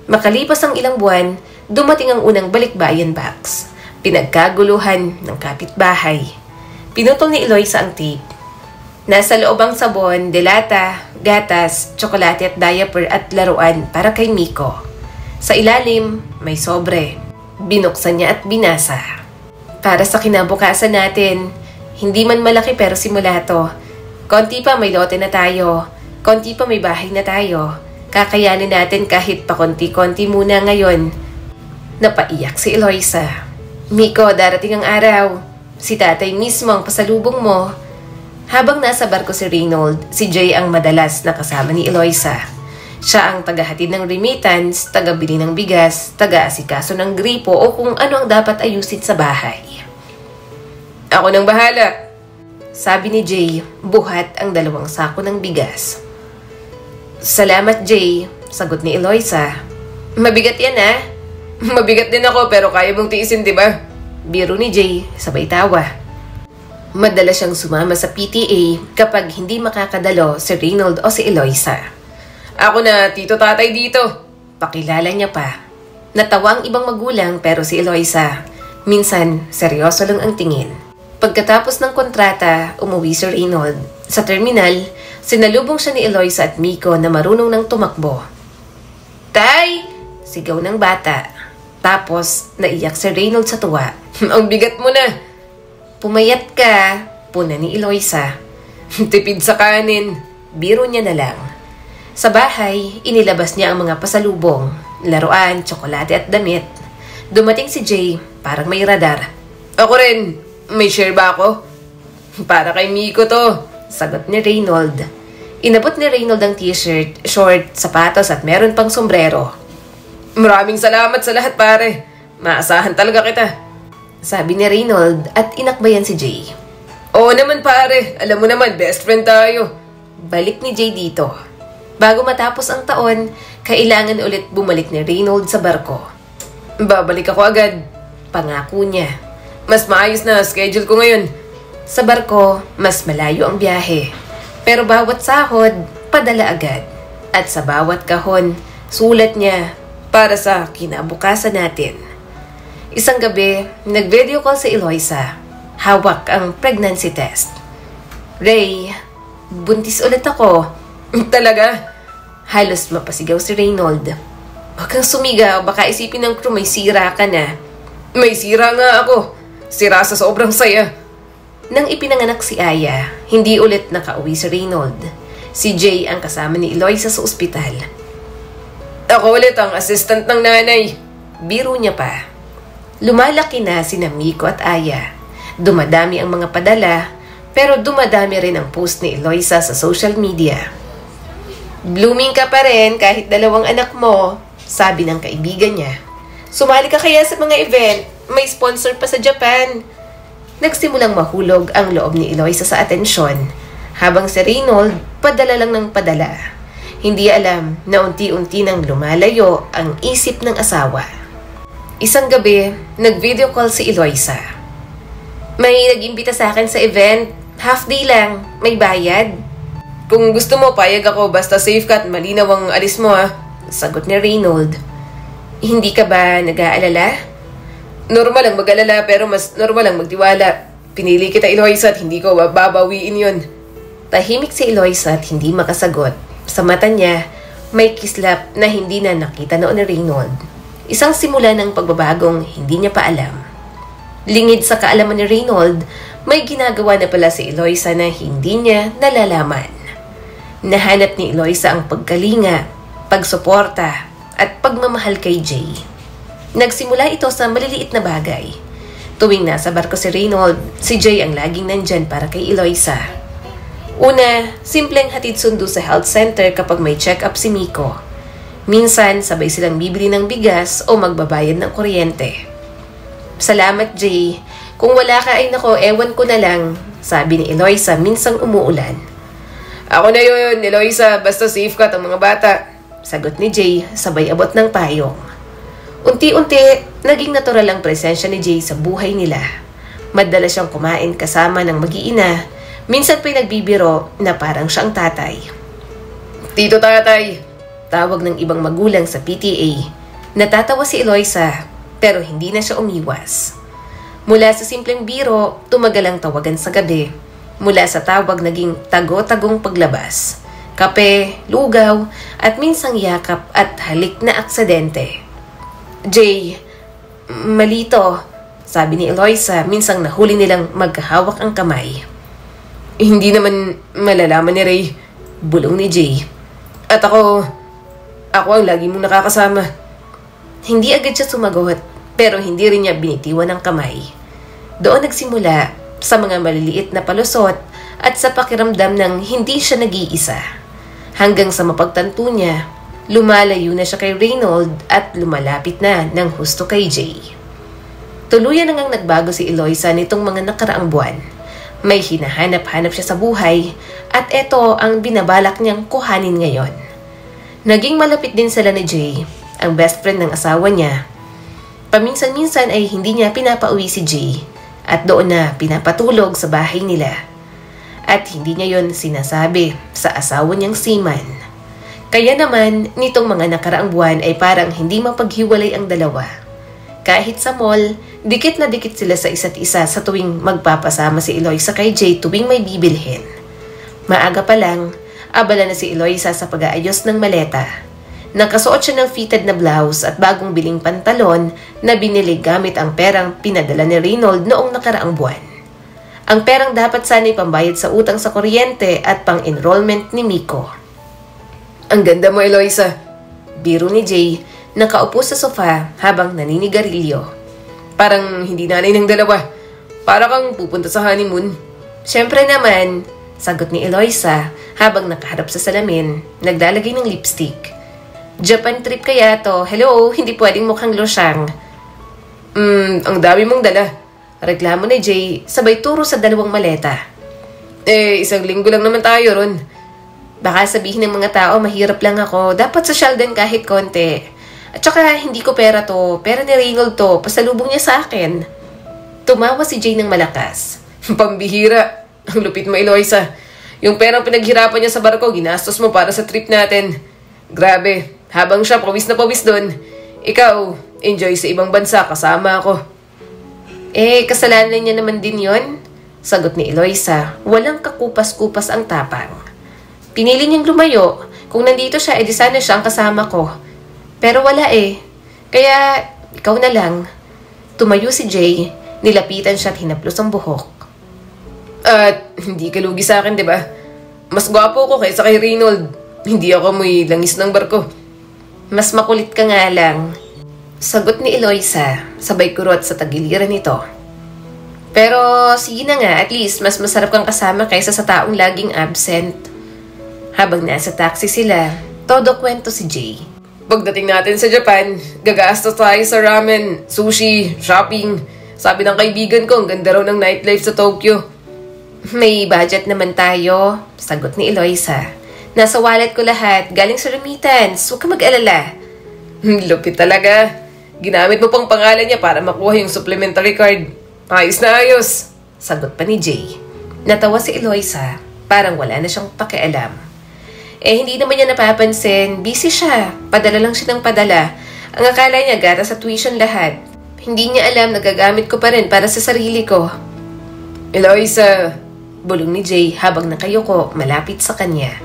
Makalipas ang ilang buwan, dumating ang unang balikbayan box. Pinagkaguluhan ng kapitbahay. Pinutol ni Eloisa ang tape. Nasa loob ang sabon, delata, gatas, tsokolate at diaper at laruan para kay Miko. Sa ilalim, may sobre. Binuksan niya at binasa. Para sa kinabukasan natin, hindi man malaki pero simula to. Konti pa may lote na tayo. Konti pa may bahay na tayo. Kakayanin natin kahit pa konti-konti muna ngayon. Napaiyak si Eloisa. Miko, darating ang araw. Si tatay mismo ang pasalubong mo. Habang nasa barko si Reynold, si Jay ang madalas na kasama ni Eloisa. Siya ang tagahatid ng remittance, tagabili ng bigas, taga-asikaso ng gripo o kung ano ang dapat ayusin sa bahay. Ako nang bahala, sabi ni Jay, buhat ang 2 sako ng bigas. Salamat Jay, sagot ni Eloisa. Mabigat yan ah. Mabigat din ako pero kaya mong tiisin diba? Biro ni Jay, sabay tawa. Madalas siyang sumama sa PTA kapag hindi makakadalo si Reynold o si Eloisa. Ako na tito tatay dito. Pakilala niya pa. Natawa ang ibang magulang pero si Eloisa, minsan seryoso lang ang tingin. Pagkatapos ng kontrata, umuwi si Reynold. Sa terminal, sinalubong siya ni Eloisa at Miko na marunong ng tumakbo. Tay! Sigaw ng bata. Tapos, naiyak si Reynold sa tuwa. Ang bigat mo na. Pumayat ka, puna ni Eloisa. Tipid sa kanin. Biro niya na lang. Sa bahay, inilabas niya ang mga pasalubong, laruan, tsokolate at damit. Dumating si Jay, parang may radar. Ako rin, may share ba ako? Para kay Miko to, sagot ni Reynold. Inabot ni Reynold ang t-shirt, short, sapatos at meron pang sombrero. Maraming salamat sa lahat pare. Maasahan talaga kita, sabi ni Reynold at inakbayan si Jay. Oo naman pare, alam mo naman best friend tayo. Balik ni Jay dito. Bago matapos ang taon, kailangan ulit bumalik ni Reynold sa barko. Babalik ako agad, pangako niya. Mas maayos na schedule ko ngayon. Sa barko, mas malayo ang biyahe. Pero bawat sahod, padala agad. At sa bawat kahon, sulat niya para sa kinabukasan natin. Isang gabi, nag-video call si Eloisa. Hawak ang pregnancy test. Ray, buntis ulit ako. Talaga? Halos mapasigaw si Reynold. Huwag kang sumigaw, baka isipin ng crew may sira ka na. May sira nga ako. Sira sa sobrang saya. Nang ipinanganak si Aya, hindi ulit nakauwi si Reynold. Si Jay ang kasama ni Eloisa sa ospital. Ako ulit ang assistant ng nanay. Biro niya pa. Lumalaki na sina Miko at Aya. Dumadami ang mga padala, pero dumadami rin ang post ni Eloisa sa social media. Blooming ka pa rin kahit 2 anak mo, sabi ng kaibigan niya. Sumali ka kaya sa mga event, may sponsor pa sa Japan. Nagsimulang mahulog ang loob ni Eloisa sa atensyon, habang si Reynold padala lang ng padala. Hindi alam na unti-unti nang lumalayo ang isip ng asawa. Isang gabi, nag-video call si Eloisa. May nag-imbita sa akin sa event, half day lang, may bayad. Kung gusto mo, payag ako, basta safe ka at malinaw ang alis mo ha. Sagot ni Reynold. Hindi ka ba nag-aalala? Normal lang mag-alala pero mas normal lang magtiwala. Pinili kita, Eloisa, at hindi ko babawiin yun. Tahimik si Eloisa at hindi makasagot. Sa mata niya, may kislap na hindi na nakita noon ni Reynold. Isang simula ng pagbabagong hindi niya pa alam. Lingid sa kaalaman ni Reynold, may ginagawa na pala si Eloisa na hindi niya nalalaman. Nahanap ni Eloisa ang pagkalinga, pagsuporta, at pagmamahal kay Jay. Nagsimula ito sa maliliit na bagay. Tuwing nasa barko si Reynold, si Jay ang laging nandyan para kay Eloisa. Una, simpleng hatid sundo sa health center kapag may check-up si Miko. Minsan, sabay silang bibili ng bigas o magbabayad ng kuryente. Salamat, Jay. Kung wala ka ay nako, ewan ko na lang, sabi ni Eloisa minsang umuulan. Ako na yun, Eloisa, basta safe ka at ang mga bata, sagot ni Jay sabay abot ng payong. Unti-unti, naging natural ang presensya ni Jay sa buhay nila. Madalas siyang kumain kasama ng mag-iina. Minsan pa'y nagbibiro na parang siyang tatay. Tito Tatay, tawag ng ibang magulang sa PTA. Natatawa si Eloisa, pero hindi na siya umiwas. Mula sa simpleng biro, tumagal ang tawagan sa gabi. Mula sa tawag naging tago-tagong paglabas. Kape, lugaw, at minsang yakap at halik na aksidente. Jay, malito, sabi ni Eloisa, minsang nahuli nilang magkahawak ang kamay. Hindi naman malalaman ni Ray, bulong ni Jay. At ako ang lagi mong nakakasama. Hindi agad siya sumagot, pero hindi rin niya binitiwan ng kamay. Doon nagsimula sa mga maliliit na palusot at sa pakiramdam ng hindi siya nag-iisa. Hanggang sa mapagtanto niya, lumalayo na siya kay Reynold at lumalapit na ng husto kay Jay. Tuluyan na ngang nagbago si Eloisa nitong mga nakaraang buwan. May hinahanap-hanap siya sa buhay at ito ang binabalak niyang kuhanin ngayon. Naging malapit din sila ni Jay, ang best friend ng asawa niya. Paminsan-minsan ay hindi niya pinapauwi si Jay at doon na pinapatulog sa bahay nila. At hindi niya yon sinasabi sa asawa niyang Seaman. Kaya naman, nitong mga nakaraang buwan ay parang hindi mapaghiwalay ang dalawa. Kahit sa mall, dikit na dikit sila sa isa't isa sa tuwing magpapasama si Eloisa kay Jay tuwing may bibilhin. Maaga pa lang, abala na si Eloisa sa pag-aayos ng maleta. Nakasuot siya ng fitted na blouse at bagong biling pantalon na binili gamit ang perang pinadala ni Reynold noong nakaraang buwan. Ang perang dapat sana'y pambayad sa utang sa kuryente at pang-enrollment ni Miko. Ang ganda mo, Eloisa, biro ni Jay, nakaupo sa sofa habang naninigarilyo. Parang hindi nanay ng dalawa. Para kang pupunta sa honeymoon. Siyempre naman, sagot ni Eloisa habang nakaharap sa salamin, naglalagay ng lipstick. Japan trip kaya to. Hello, hindi pwedeng mukhang losyang. Ang dami mong dala. Reklamo ni Jay, sabay turo sa 2 maleta. Isang linggo lang naman tayo ron. Baka sabihin ng mga tao, mahirap lang ako. Dapat social din kahit konti. At saka, hindi ko pera to. Pera ni Reynold to. Pasalubong niya sa akin. Tumawa si Jay ng malakas. Pambihira. Ang lupit mo, Eloisa. Yung perang pinaghirapan niya sa barko, ginastos mo para sa trip natin. Grabe. Habang siya pawis na pawis doon. Ikaw, enjoy sa ibang bansa kasama ako. Kasalanan niya naman din yon, sagot ni Eloisa. Walang kakupas-kupas ang tapang. Pinili niyang lumayo. Kung nandito siya, edi sana siya ang kasama ko. Pero wala Kaya, ikaw na lang. Tumayo si Jay, nilapitan siya at hinaplos ang buhok. At hindi ka lugi sa akin, di ba? Mas gwapo ko kaysa kay Reynold. Hindi ako may langis ng barko. Mas makulit ka nga lang, sagot ni Eloisa, sabay kurot sa tagiliran nito. Pero sige na nga, at least mas masarap kang kasama kaysa sa taong laging absent. Habang nasa taxi sila, todo kwento si Jay. Pagdating natin sa Japan, gagastos tayo sa ramen, sushi, shopping. Sabi ng kaibigan ko, ang ganda raw ng nightlife sa Tokyo. May budget naman tayo, sagot ni Eloisa. Nasa wallet ko lahat, galing sa remittance, huwag ka mag-alala. Lupit talaga. Ginamit mo pang pangalan niya para makuha yung supplementary card. Ayos na ayos, sagot pa ni Jay. Natawa si Eloisa, parang wala na siyang pakialam. Hindi naman niya napapansin, busy siya, padala lang siya ng padala. Ang akala niya gata sa tuition lahat. Hindi niya alam na gagamit ko pa rin para sa sarili ko. Eloisa, bulong ni Jay habang nakayuko malapit sa kanya.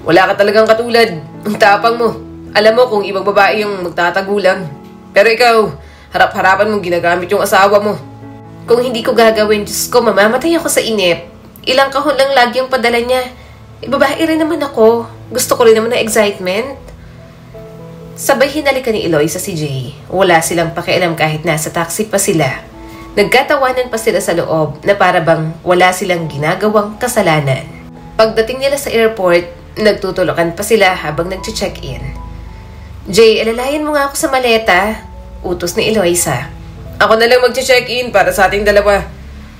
Wala ka talagang katulad. Ang tapang mo. Alam mo kung ibang babae yung magtatagulang. Pero ikaw, harap-harapan mong ginagamit yung asawa mo. Kung hindi ko gagawin, Diyos ko, mamamatay ako sa inip. Ilang kahon lang lagi yung padala niya. Babae rin naman ako. Gusto ko rin naman ng excitement. Sabay hinalikan ni Eloisa si Jay. Wala silang pakialam kahit nasa taxi pa sila. Nagkatawanan pa sila sa loob na para bang wala silang ginagawang kasalanan. Pagdating nila sa airport, nagtutulukan pa sila habang nag-check-in. Jay, alalayan mo nga ako sa maleta, utos ni Eloisa. Ako na lang mag-check-in para sa ating dalawa.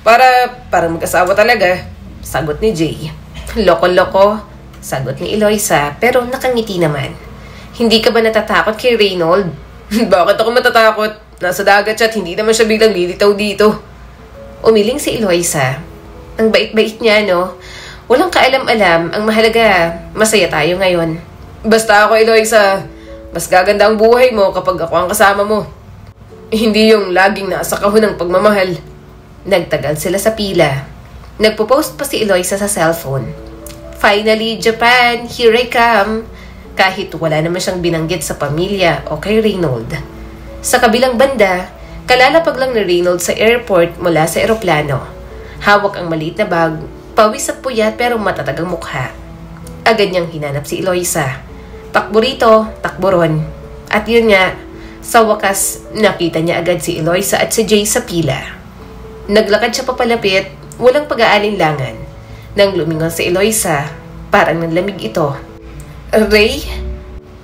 Para mag-asawa talaga, sagot ni Jay. Loko-loko, sagot ni Eloisa pero nakangiti naman. Hindi ka ba natatakot kay Reynold? Bakit ako matatakot? Nasa dagat siya at hindi naman siya biglang lilitaw dito. Umiling si Eloisa. Ang bait-bait niya, no? Walang kaalam-alam. Ang mahalaga, masaya tayo ngayon. Basta ako, Eloisa, mas gaganda ang buhay mo kapag ako ang kasama mo. Hindi yung laging nasa kahon ng pagmamahal. Nagtagal sila sa pila. Nagpo-post pa si Eloisa sa cellphone. Finally, Japan, here I come. Kahit wala naman siyang binanggit sa pamilya o kay Reynold. Sa kabilang banda, kalalapag lang ni Reynold sa airport mula sa eroplano. Hawak ang maliit na bag, pawis at puyat pero matatag ang mukha. Agad niyang hinanap si Eloisa. Takbo rito, takbo ron. At yun nga, sa wakas, nakita niya agad si Eloisa at si Jay sa pila. Naglakad siya papalapit, walang pag-aalinlangan. Nang lumingon si Eloisa, parang nanlamig ito. Ray?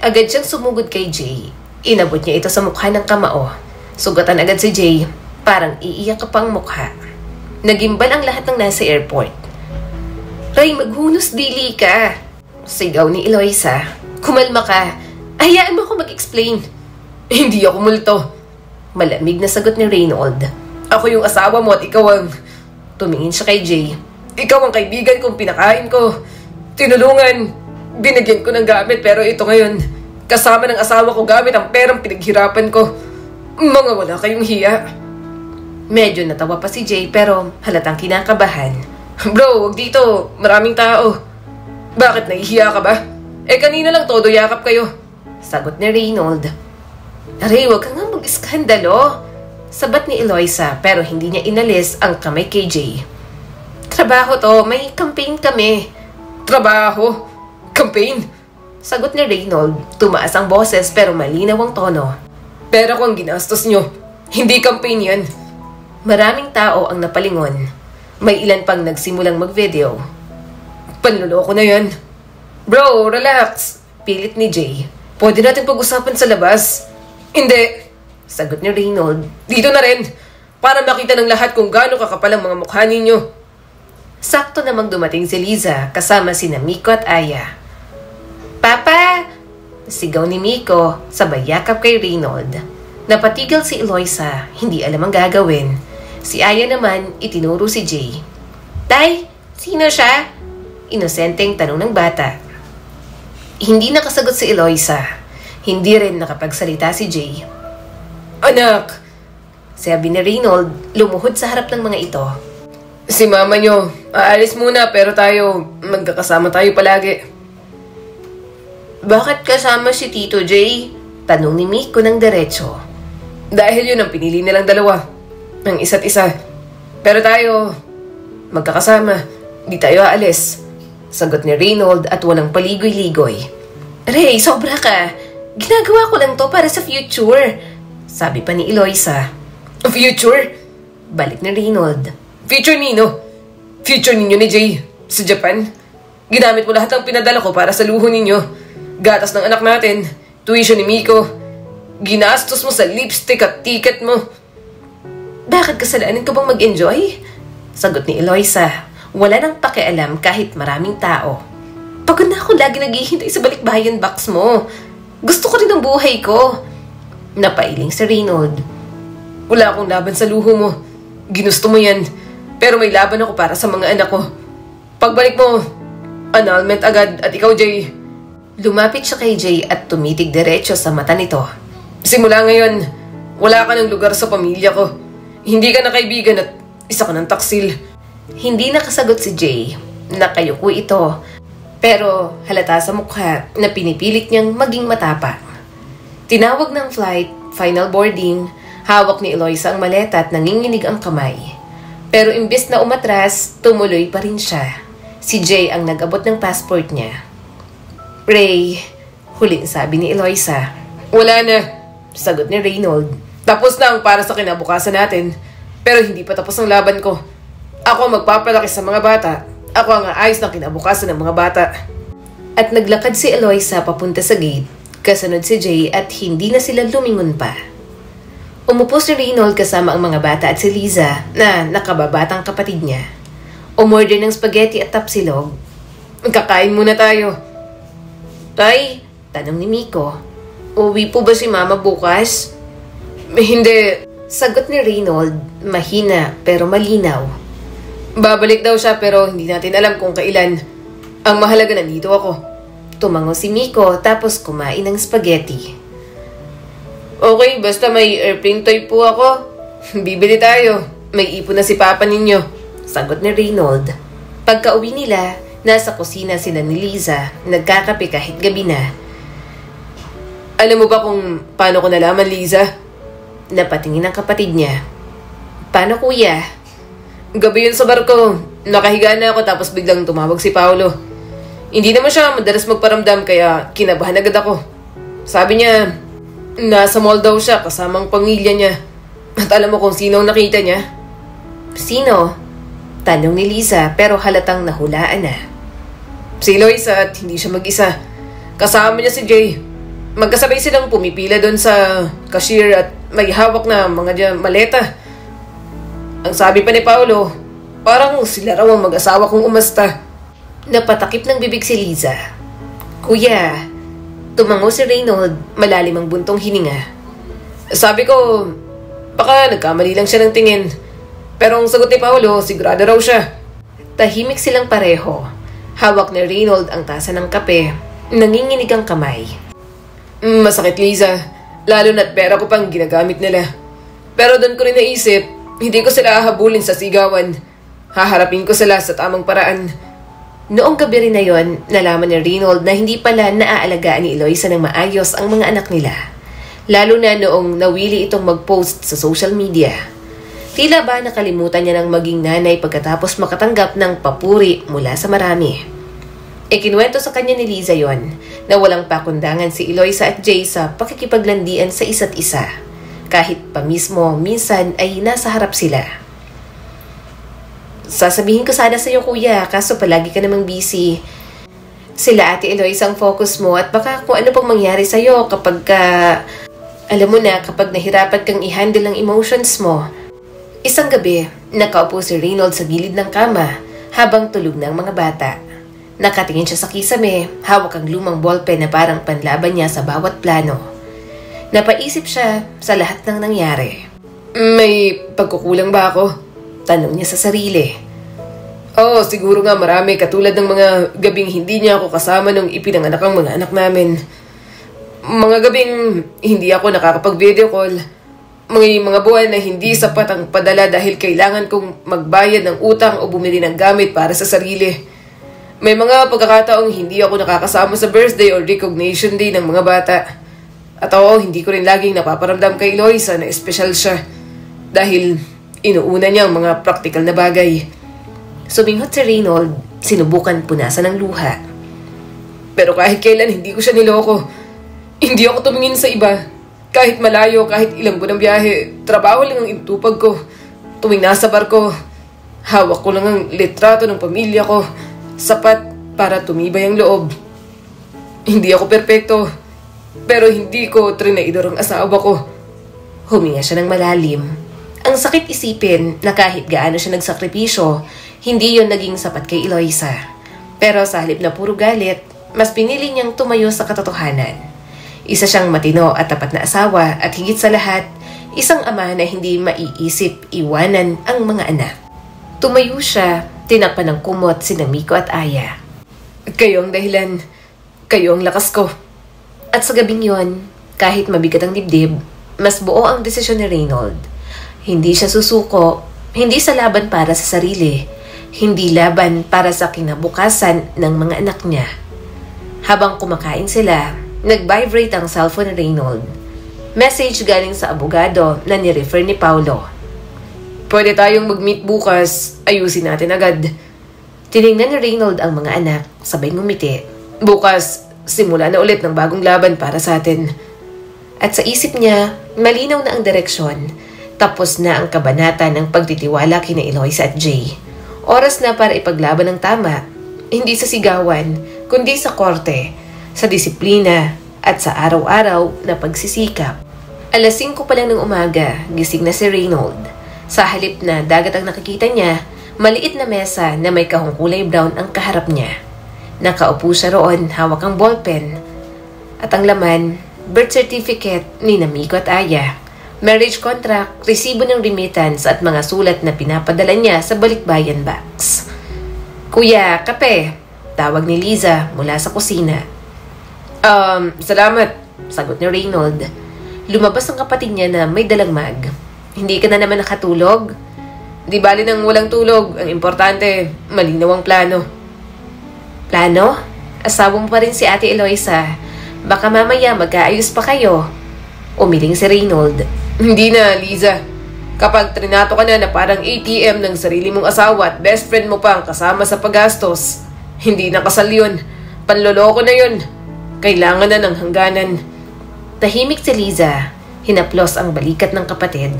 Agad siyang sumugod kay Jay. Inabot niya ito sa mukha ng kamao. Sugatan agad si Jay, parang iiyak ka pang mukha. Nagimbal ang lahat ng nasa airport. Ray, maghunos dili ka! Sigaw ni Eloisa. Kumalma ka. Hayaan mo ako mag-explain. Hindi ako multo. Malamig na sagot ni Reynold. Ako yung asawa mo at ikaw ang... Tumingin siya kay Jay. Ikaw ang kaibigan kong pinakain ko. Tinulungan. Binigyan ko ng gamit pero ito ngayon. Kasama ng asawa ko gamit ang perang pinaghirapan ko. Mga wala kayong hiya. Medyo natawa pa si Jay pero halatang kinakabahan. Bro, wag dito. Maraming tao. Bakit nahihiya ka ba? Kanina lang todo yakap kayo. Sagot ni Reynold. Aray, wag ka nga mag-iskandalo. Sabat ni Eloisa pero hindi niya inalis ang kamay kay Jay. Trabaho to, may campaign kami. Trabaho? Campaign? Sagot ni Reynold. Tumaas ang boses pero malinaw ang tono. Pera ko ang ginastos nyo. Hindi campaign yan. Maraming tao ang napalingon. May ilan pang nagsimulang mag-video. Panloloko na yan. Bro, relax. Pilit ni Jay. Pwede natin pag-usapan sa labas. Hindi. Sagot ni Reynold. Dito na rin. Para makita ng lahat kung gaano kakapal ang mga mukha ninyo. Sakto namang dumating si Liza kasama sina Miko at Aya. Papa! Sigaw ni Miko sabay yakap kay Reynold. Napatigil si Eloisa, hindi alam ang gagawin. Si Aya naman itinuro si Jay. Tay, sino siya? Inosenteng tanong ng bata. Hindi nakasagot si Eloisa. Hindi rin nakapagsalita si Jay. Anak! Sabi ni Reynold, lumuhod sa harap ng mga ito. Si mama nyo, aalis muna pero magkakasama tayo palagi. Bakit kasama si Tito Jay? Tanong ni Miko ng diretso. Dahil yun ang pinili nilang dalawa. Ang isa't isa. Pero tayo, magkakasama. Di tayo aalis. Sagot ni Reynold at walang paligoy-ligoy. Ray, sobra ka. Ginagawa ko lang to para sa future. Sabi pa ni Eloisa. Future? Balik ni Reynold. Future nino? Future ninyo ni Jay sa Japan? Ginamit mo lahat ng pinadala ko para sa luho ninyo. Gatas ng anak natin, tuition ni Miko. Ginastos mo sa lipstick at ticket mo. Bakit kasalanan ko bang mag-enjoy? Sagot ni Eloisa. Wala nang pakialam kahit maraming tao. Pagod na ako lagi naghihintay sa balikbayan box mo. Gusto ko rin ang buhay ko. Napailing si Reynold. Wala akong laban sa luho mo. Ginusto mo yan. Pero may laban ako para sa mga anak ko. Pagbalik mo, annulment agad at ikaw, Jay. Lumapit siya kay Jay at tumitig diretso sa mata nito. Simula ngayon, wala ka ng lugar sa pamilya ko. Hindi ka na kaibigan at isa ka ng taksil. Hindi nakasagot si Jay. Nakayuko ito. Pero halata sa mukha na pinipilit niyang maging matapang. Tinawag ng flight, final boarding, hawak ni Eloisa ang maleta at nanginginig ang kamay. Pero imbes na umatras, tumuloy pa rin siya. Si Jay ang nag-abot ng passport niya. Ray, huling sabi ni Eloisa. Wala na, sagot ni Reynold. Tapos na ang para sa kinabukasan natin. Pero hindi pa tapos ang laban ko. Ako magpapalaki sa mga bata. Ako ang aayos ng kinabukasan ng mga bata. At naglakad si Eloisa papunta sa gate. Kasunod si Jay at hindi na sila lumingon pa. Umupo si Reynold kasama ang mga bata at si Liza na nakababatang kapatid niya. Umorder ng spaghetti at tapsilog. Kakain muna tayo. Tay, tanong ni Miko. Uwi po ba si Mama bukas? Hindi. Sagot ni Reynold, mahina pero malinaw. Babalik daw siya pero hindi natin alam kung kailan. Ang mahalaga nandito ako. Tumango si Miko tapos kumain ng spaghetti. Okay, basta may airplane toy po ako. Bibili tayo. May ipon na si Papa ninyo. Sagot ni Reynold. Pagka-uwi nila, nasa kusina sila ni Liza, nagkakape kahit gabi na. Alam mo ba kung paano ko nalaman, Liza? Napatingin ang kapatid niya. Paano, kuya? Gabi yun sa barko. Nakahiga na ako tapos biglang tumawag si Paolo. Hindi naman siya madalas magparamdam kaya kinabahan agad ako. Sabi niya, nasa mall daw siya kasamang pamilya niya. At alam mo kung sino ang nakita niya? Sino? Tanong ni Liza pero halatang nahulaan na. Si Eloisa at hindi siya mag-isa. Kasama niya si Jay. Magkasabay silang pumipila doon sa cashier at may hawak na mga maleta. Ang sabi pa ni Paolo, parang sila raw ang mag-asawa kong umasta. Napatakip ng bibig si Liza. Kuya, tumango si Reynold, malalim ang buntong hininga. Sabi ko, baka nagkamali lang siya ng tingin. Pero ang sagot ni Paolo, sigurado raw siya. Tahimik silang pareho. Hawak ni Reynold ang tasa ng kape. Nanginginig ang kamay. Masakit, Liza. Lalo na't pera ko pang ginagamit nila. Pero doon ko rin naisip, hindi ko sila hahabulin sa sigawan. Haharapin ko sila sa tamang paraan. Noong gabi rin na yon, nalaman ni Reynold na hindi pala naaalagaan ni Eloisa ng maayos ang mga anak nila. Lalo na noong nawili itong mag-post sa social media. Tila ba nakalimutan niya ng maging nanay pagkatapos makatanggap ng papuri mula sa marami. Ikinuwento sa kanya ni Liza yon na walang pakundangan si Eloisa at Jay sa pakikipaglandian sa isa't isa. Kahit pa mismo minsan ay nasa harap sila. Sasabihin ko sana sa iyo, kuya, kaso palagi ka namang busy. Sila Ate Eloisa ang focus mo at baka kung ano pang mangyari sa iyo kapag alam mo na, kapag nahirapan kang i-handle ang emotions mo. Isang gabi, nakaupo si Reynold sa gilid ng kama habang tulog ng mga bata. Nakatingin siya sa kisame, hawak ang lumang ballpen na parang panlaban niya sa bawat plano. Napaisip siya sa lahat ng nangyari. May pagkukulang ba ako? Tanong niya sa sarili. Oo, siguro nga marami katulad ng mga gabing hindi niya ako kasama nung ipinanganak ang mga anak namin. Mga gabing hindi ako nakakapag-video call. Mga buwan na hindi sapat ang padala dahil kailangan kong magbayad ng utang o bumili ng gamit para sa sarili. May mga pagkakataong hindi ako nakakasama sa birthday or recognition day ng mga bata. At ako, hindi ko rin laging napaparamdam kay Eloisa na espesyal siya. Dahil inuuna niya ang mga practical na bagay. Suminghot si Reynold, sinubukan punasan ng luha. Pero kahit kailan hindi ko siya niloko. Hindi ako tumingin sa iba. Kahit malayo, kahit ilang buwan ng biyahe, trabaho lang ang intupag ko. Tuwing nasa barko, hawak ko lang ang litrato ng pamilya ko. Sapat para tumibay ang loob. Hindi ako perpekto, pero hindi ko trinaidor ang asawa ko. Huminga siya ng malalim. Ang sakit isipin na kahit gaano siya nagsakripisyo, hindi yon naging sapat kay Eloisa. Pero sa halip na puro galit, mas pinili niyang tumayo sa katotohanan. Isa siyang matino at tapat na asawa at higit sa lahat, isang ama na hindi maiisip iwanan ang mga anak. Tumayo siya, tinakpan ng kumot sina Miko at Aya. Kayo ang dahilan. Kayo ang lakas ko. At sa gabing yon, kahit mabigat ang dibdib, mas buo ang desisyon ni Reynold. Hindi siya susuko, hindi sa laban para sa sarili, hindi laban para sa kinabukasan ng mga anak niya. Habang kumakain sila, nag-vibrate ang cellphone ni Reynold. Message galing sa abogado na ni-refer ni Paulo. Pwede tayong mag-meet bukas, ayusin natin agad. Tinignan ni Reynold ang mga anak, sabay ngumiti. Bukas, simula na ulit ng bagong laban para sa atin. At sa isip niya, malinaw na ang direksyon. Tapos na ang kabanata ng pagtitiwala kina Eloisa at Jay. Oras na para ipaglaban ng tama, hindi sa sigawan, kundi sa korte, sa disiplina at sa araw-araw na pagsisikap. 5:00 pa lang ng umaga, gising na si Reynold. Sa halip na dagat ang nakikita niya, maliit na mesa na may kahong kulay brown ang kaharap niya. Nakaupo siya roon, hawak ang ballpen. At ang laman, birth certificate ni Miko at Aya, marriage contract, resibo ng remittance at mga sulat na pinapadala niya sa balikbayan box. "Kuya, kape," tawag ni Liza mula sa kusina. Salamat," sagot ni Reynold. Lumabas ang kapatid niya na may dalang mag. "Hindi ka na naman nakatulog?" "Di bali nang walang tulog. Ang importante, malinaw ang plano." "Plano? Asawa mo pa rin si Ate Eloisa. Baka mamaya magkaayos pa kayo." Umiling si Reynold. "Hindi na, Liza. Kapag trinato ka na parang ATM ng sarili mong asawa at best friend mo pa ang kasama sa paggastos, hindi na kasal yun. Panloloko na yun. Kailangan na ng hangganan." Tahimik si Liza. Hinaplos ang balikat ng kapatid.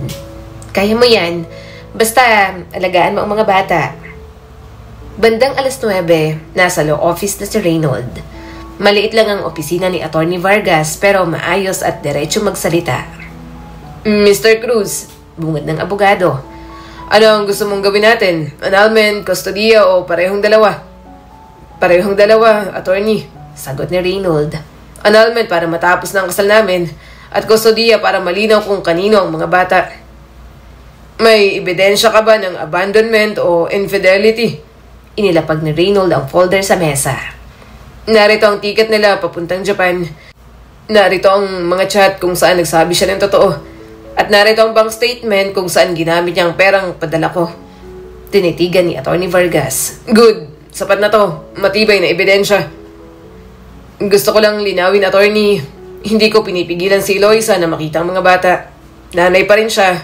"Kaya mo yan. Basta alagaan mo ang mga bata." Bandang 9:00, nasa law office na si Reynold. Maliit lang ang opisina ni Atty. Vargas pero maayos at diretso magsalita. "Mr. Cruz," bungad ng abogado. "Ano ang gusto mong gawin natin? Annulment, kustodiya o parehong dalawa?" "Parehong dalawa, attorney," sagot ni Reynold. "Annulment para matapos na ang kasal namin at kustodiya para malinaw kung kanino ang mga bata." "May ebidensya ka ba ng abandonment o infidelity?" Inilapag ni Reynold ang folder sa mesa. "Narito ang ticket nila papuntang Japan. Narito ang mga chat kung saan nagsabi siya ng totoo. At narito ang bank statement kung saan ginamit niya ang perang padala ko." Tinitigan ni Atty. Vargas. "Good. Sapat na to. Matibay na ebidensya. Gusto ko lang linawin, attorney. Hindi ko pinipigilan si Eloisa na makita ang mga bata. Nanay pa rin siya.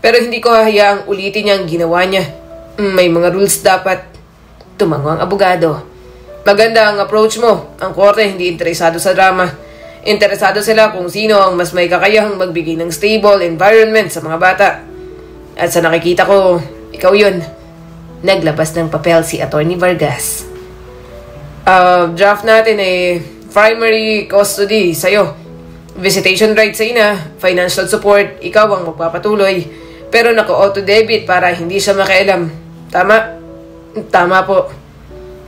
Pero hindi ko hahayaang ulitin niya ang ginawa niya. May mga rules dapat." Tumango ang abogado. "Maganda ang approach mo. Ang korte hindi interesado sa drama. Interesado sila kung sino ang mas may kakayahang magbigay ng stable environment sa mga bata. At sa nakikita ko, ikaw yun." Naglabas ng papel si Atty. Vargas. Draft natin primary custody sa'yo. Visitation rights sa ina, financial support, ikaw ang magpapatuloy. Pero naka-auto-debit para hindi siya makialam. Tama?" "Tama po."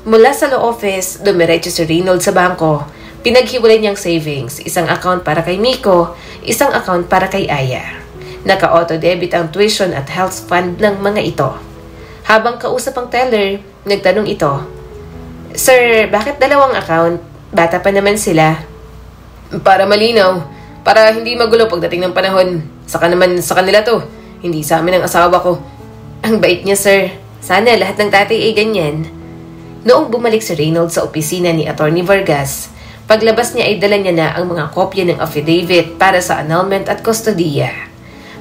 Mula sa law office, dumiretso si Reynold sa bangko. Pinaghiwalay niyang savings, isang account para kay Miko, isang account para kay Aya. Naka-auto-debit ang tuition at health fund ng mga ito. Habang kausap ang teller, nagtanong ito, "Sir, bakit dalawang account? Bata pa naman sila." "Para malinaw. Para hindi magulo pagdating ng panahon. Saka naman sa kanila to. Hindi sa amin ang asawa ko." "Ang bait niya, sir. Sana lahat ng tatay ay ganyan." Noong bumalik si Reynold sa opisina ni Atty. Vargas, paglabas niya ay dala niya na ang mga kopya ng affidavit para sa annulment at kustodiya.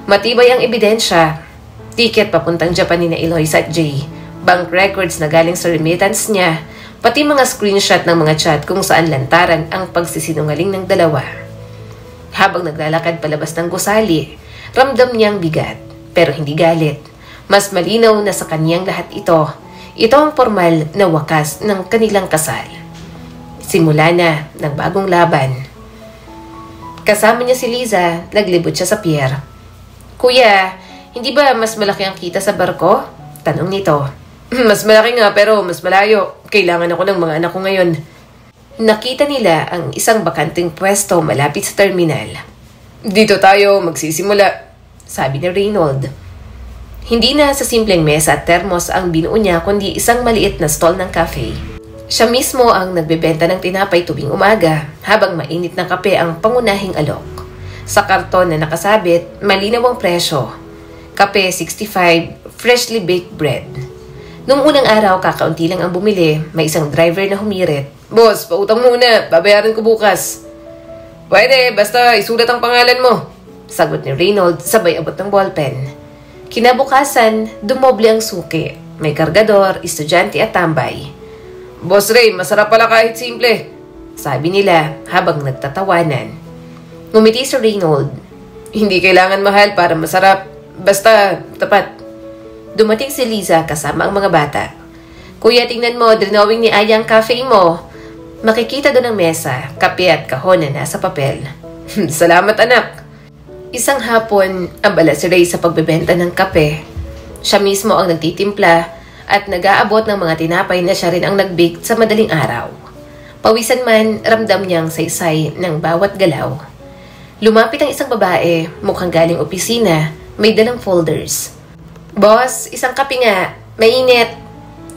Matibay ang ebidensya. Ticket papuntang Japan ni Eloisa at Jay, bank records na galing sa remittance niya, pati mga screenshot ng mga chat kung saan lantaran ang pagsisinungaling ng dalawa. Habang naglalakad palabas ng gusali, ramdam niyang bigat, pero hindi galit. Mas malinaw na sa kaniyang lahat ito. Ito ang formal na wakas ng kanilang kasal. Simula na ng bagong laban. Kasama niya si Liza, naglibot siya sa pier. "Kuya, hindi ba mas malaki ang kita sa barko?" Tanong nito. "Mas malaki nga pero mas malayo. Kailangan ako ng mga anak ko ngayon." Nakita nila ang isang bakanting pwesto malapit sa terminal. "Dito tayo magsisimula," sabi ni Reynold. Hindi na sa simpleng mesa at termos ang binuo niya kundi isang maliit na stall ng cafe. Siya mismo ang nagbebenta ng tinapay tuwing umaga habang mainit ng kape ang pangunahing alok. Sa karton na nakasabit, malinaw ang presyo. Kape 65, freshly baked bread. Nung unang araw, kakaunti lang ang bumili, may isang driver na humirit. "Boss, pautang muna, babayaran ko bukas." "Pwede, basta isulat ang pangalan mo," sagot ni Reynold sabay abot ng ballpen. Kinabukasan, dumoble ang suki. May kargador, estudyante at tambay. "Boss Ray, masarap pala kahit simple," sabi nila habang nagtatawanan. Ngumiti si Reynold. "Hindi kailangan mahal para masarap. Basta tapat." Dumating si Liza kasama ang mga bata. "Kuya, tingnan mo, drawing ni Aya ang cafe mo." Makikita doon ang mesa, kape at kahon na nasa papel. "Salamat anak." Isang hapon, abala si Ray sa pagbebenta ng kape. Siya mismo ang nagtitimpla at nag-aabot ng mga tinapay na siya rin ang nag-bake sa madaling araw. Pawisan man, ramdam niyang saysay ng bawat galaw. Lumapit ang isang babae, mukhang galing opisina, may dalang folders. "Boss, isang kape nga, mainit."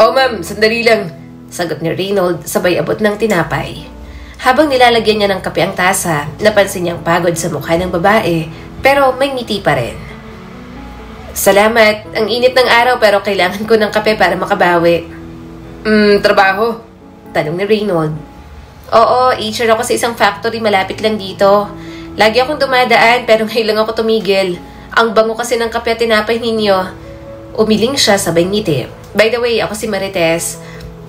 "Oh ma'am, sandali lang," sagot ni Reynold sabay abot ng tinapay. Habang nilalagyan niya ng kape ang tasa, napansin niyang pagod sa mukha ng babae, pero may ngiti pa rin. "Salamat, ang init ng araw pero kailangan ko ng kape para makabawi." Trabaho?" tanong ni Reynold. "Oo, HR ako sa isang factory malapit lang dito. Lagi akong dumadaan pero ngayon lang ako tumigil. Ang bango kasi ng kape at tinapay ninyo." Umiling siya sabay ngiti. "By the way, ako si Marites."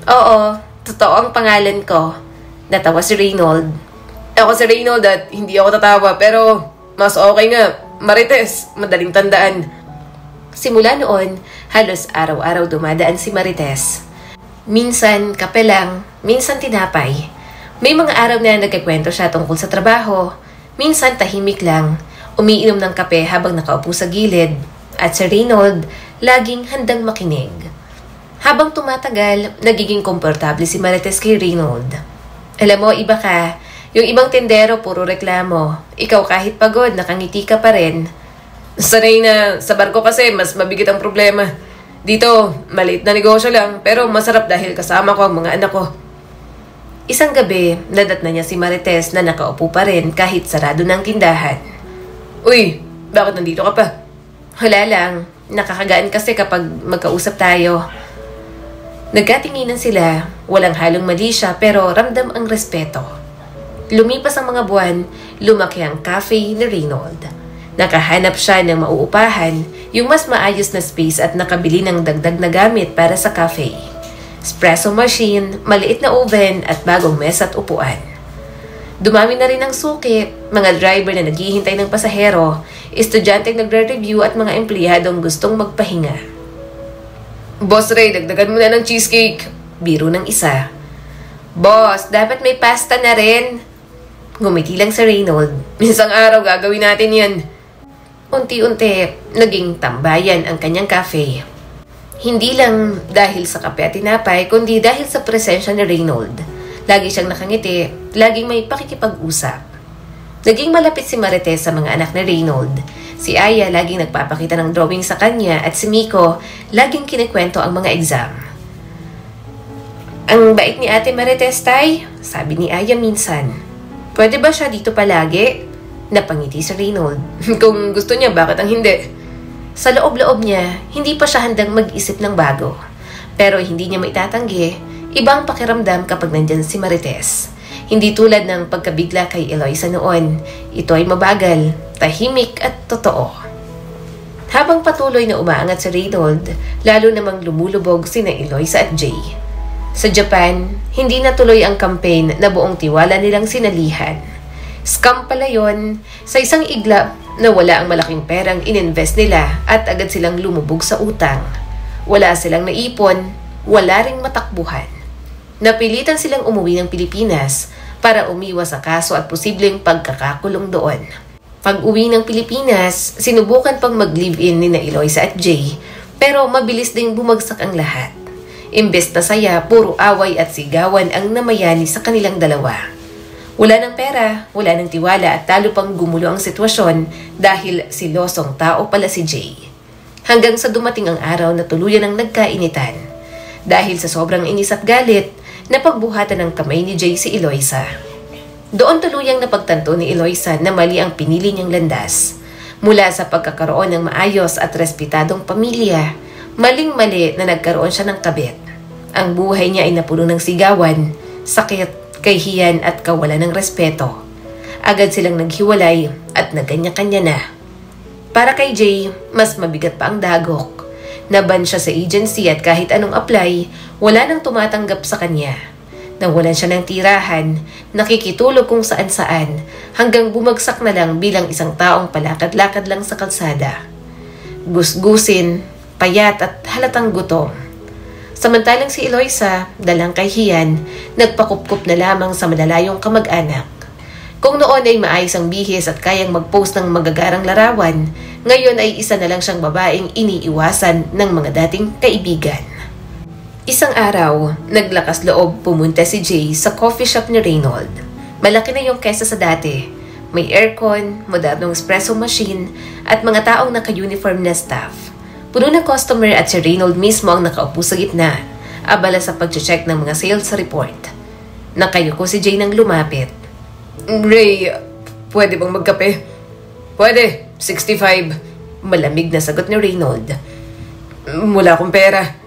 "Oo, totoo ang pangalan ko." Natawa si Reynold. "Ako si Reynold at hindi ako tatawa pero mas okay nga. Marites, madaling tandaan." Simula noon, halos araw-araw dumadaan si Marites. Minsan kape lang, minsan tinapay. May mga araw na nagkikwento siya tungkol sa trabaho. Minsan tahimik lang, umiinom ng kape habang nakaupo sa gilid. At si Reynold, laging handang makinig. Habang tumatagal, nagiging komportable si Marites kay Reynold. "Alam mo, iba ka. Yung ibang tendero, puro reklamo. Ikaw kahit pagod, nakangiti ka pa rin." Sanay na sa barko kasi mas mabigat ang problema. Dito, maliit na negosyo lang pero masarap dahil kasama ko ang mga anak ko. Isang gabi, nadatna niya si Marites na nakaupo pa rin kahit sarado ng tindahan. "Uy, bakit nandito ka pa?" "Wala lang. Nakakagaan kasi kapag magkausap tayo." Nagkatinginan sila, walang halong mali siya pero ramdam ang respeto. Lumipas ang mga buwan, lumaki ang cafe ni Reynold. Nakahanap siya ng mauupahan, yung mas maayos na space at nakabili ng dagdag na gamit para sa cafe. Espresso machine, maliit na oven at bagong mesa at upuan. Dumami na rin ang suki, mga driver na naghihintay ng pasahero, estudyanteng nagre-review at mga empleyadong gustong magpahinga. "Boss Ray, dagdagan mo na ng cheesecake." Biro ng isa. "Boss, dapat may pasta na rin." Ngumiti lang si Reynold. "Isang araw gagawin natin yan." Unti-unti, naging tambayan ang kanyang cafe. Hindi lang dahil sa kape at tinapay, kundi dahil sa presensya ni Reynold. Lagi siyang nakangiti, laging may pakikipag-usap. Naging malapit si Marites sa mga anak ni Reynold. Si Aya laging nagpapakita ng drawing sa kanya at si Miko laging kinikwento ang mga exam. "Ang bait ni Ate Marites, Tay," sabi ni Aya minsan. "Pwede ba siya dito palagi?" Napangiti si Reynold. "Kung gusto niya, bakit ang hindi?" Sa loob-loob niya, hindi pa siya handang mag-isip ng bago. Pero hindi niya maitatanggi, ibang pakiramdam kapag nandyan si Marites. Hindi tulad ng pagkabigla kay Eloisa noon. Ito ay mabagal, tahimik at totoo. Habang patuloy na umaangat si Reynold, lalo namang lumulubog sina Eloisa at Jay. Sa Japan, hindi natuloy ang campaign na buong tiwala nilang sinalihan. Scam pala yun. Sa isang iglap, nawala ang malaking perang ininvest nila at agad silang lumubog sa utang. Wala silang naipon, wala ring matakbuhan. Napilitan silang umuwi ng Pilipinas para umiwas sa kaso at posibleng pagkakakulong doon. Pag-uwi ng Pilipinas, sinubukan pang mag-live-in ni Eloisa at Jay, pero mabilis ding bumagsak ang lahat. Imbes na saya, puro away at sigawan ang namayani sa kanilang dalawa. Wala ng pera, wala ng tiwala at talo pang gumulo ang sitwasyon dahil silosong tao pala si Jay. Hanggang sa dumating ang araw na tuluyan ang nagkainitan. Dahil sa sobrang inis at galit, napagbuhatan ng kamay ni Jay si Eloisa. Doon tuluyang napagtanto ni Eloisa na mali ang pinili niyang landas. Mula sa pagkakaroon ng maayos at respetadong pamilya, maling-mali na nagkaroon siya ng kabit. Ang buhay niya ay napuno ng sigawan, sakit, kahihiyan at kawalan ng respeto. Agad silang naghiwalay at nagkanya-kanya na. Para kay Jay, mas mabigat pa ang dagok. Naban siya sa agency at kahit anong apply, wala nang tumatanggap sa kanya. Nawalan siya ng tirahan, nakikitulog kung saan-saan, hanggang bumagsak na lang bilang isang taong palakad-lakad lang sa kalsada. Gusgusin, payat at halatang gutom. Samantalang si Eloisa, dalang kahihiyan, nagpakupkup na lamang sa malalayong kamag-anak. Kung noon ay maayos ang bihis at kayang mag-post ng magagarang larawan, ngayon ay isa na lang siyang babaeng iniiwasan ng mga dating kaibigan. Isang araw, naglakas loob pumunta si Jay sa coffee shop ni Reynold. Malaki na yung kesa sa dati. May aircon, modernong espresso machine, at mga taong naka-uniform na staff. Puno ng customer at si Reynold mismo ang nakaupo sa gitna, abala sa pag-check ng mga sales report. Nakayuko si Jay nang lumapit. Ray, pwede bang magkape? Pwede, 65. Malamig na sagot ni Reynold. Wala akong pera.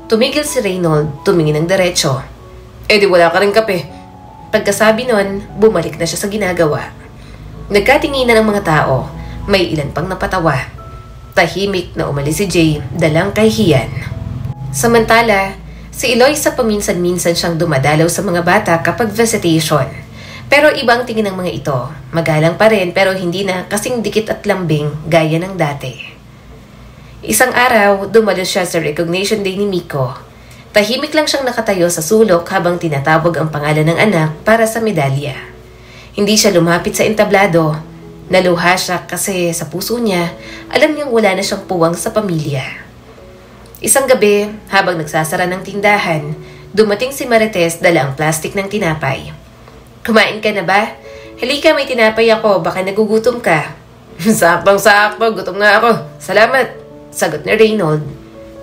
Tumigil si Reynold, tumingin ng diretso. Di wala ka rin kape. Pagkasabi nun, bumalik na siya sa ginagawa. Nagkatinginan ang mga tao, may ilan pang napatawa. Tahimik na umalis si Jay, dalang kahihiyan. Samantala, si Eloisa paminsan-minsan siyang dumadalaw sa mga bata kapag visitation. Pero iba ang tingin ng mga ito. Magalang pa rin pero hindi na kasing dikit at lambing gaya ng dati. Isang araw, dumalo siya sa recognition day ni Miko. Tahimik lang siyang nakatayo sa sulok habang tinatawag ang pangalan ng anak para sa medalya. Hindi siya lumapit sa entablado. Naluha siya kasi sa puso niya, alam niyang wala na siyang puwang sa pamilya. Isang gabi, habang nagsasara ng tindahan, dumating si Marites dala ang plastik ng tinapay. Kumain ka na ba? Halika, may tinapay ako, baka nagugutom ka. Saktong-sakto, gutom nga ako. Salamat. Sagot ni Reynold.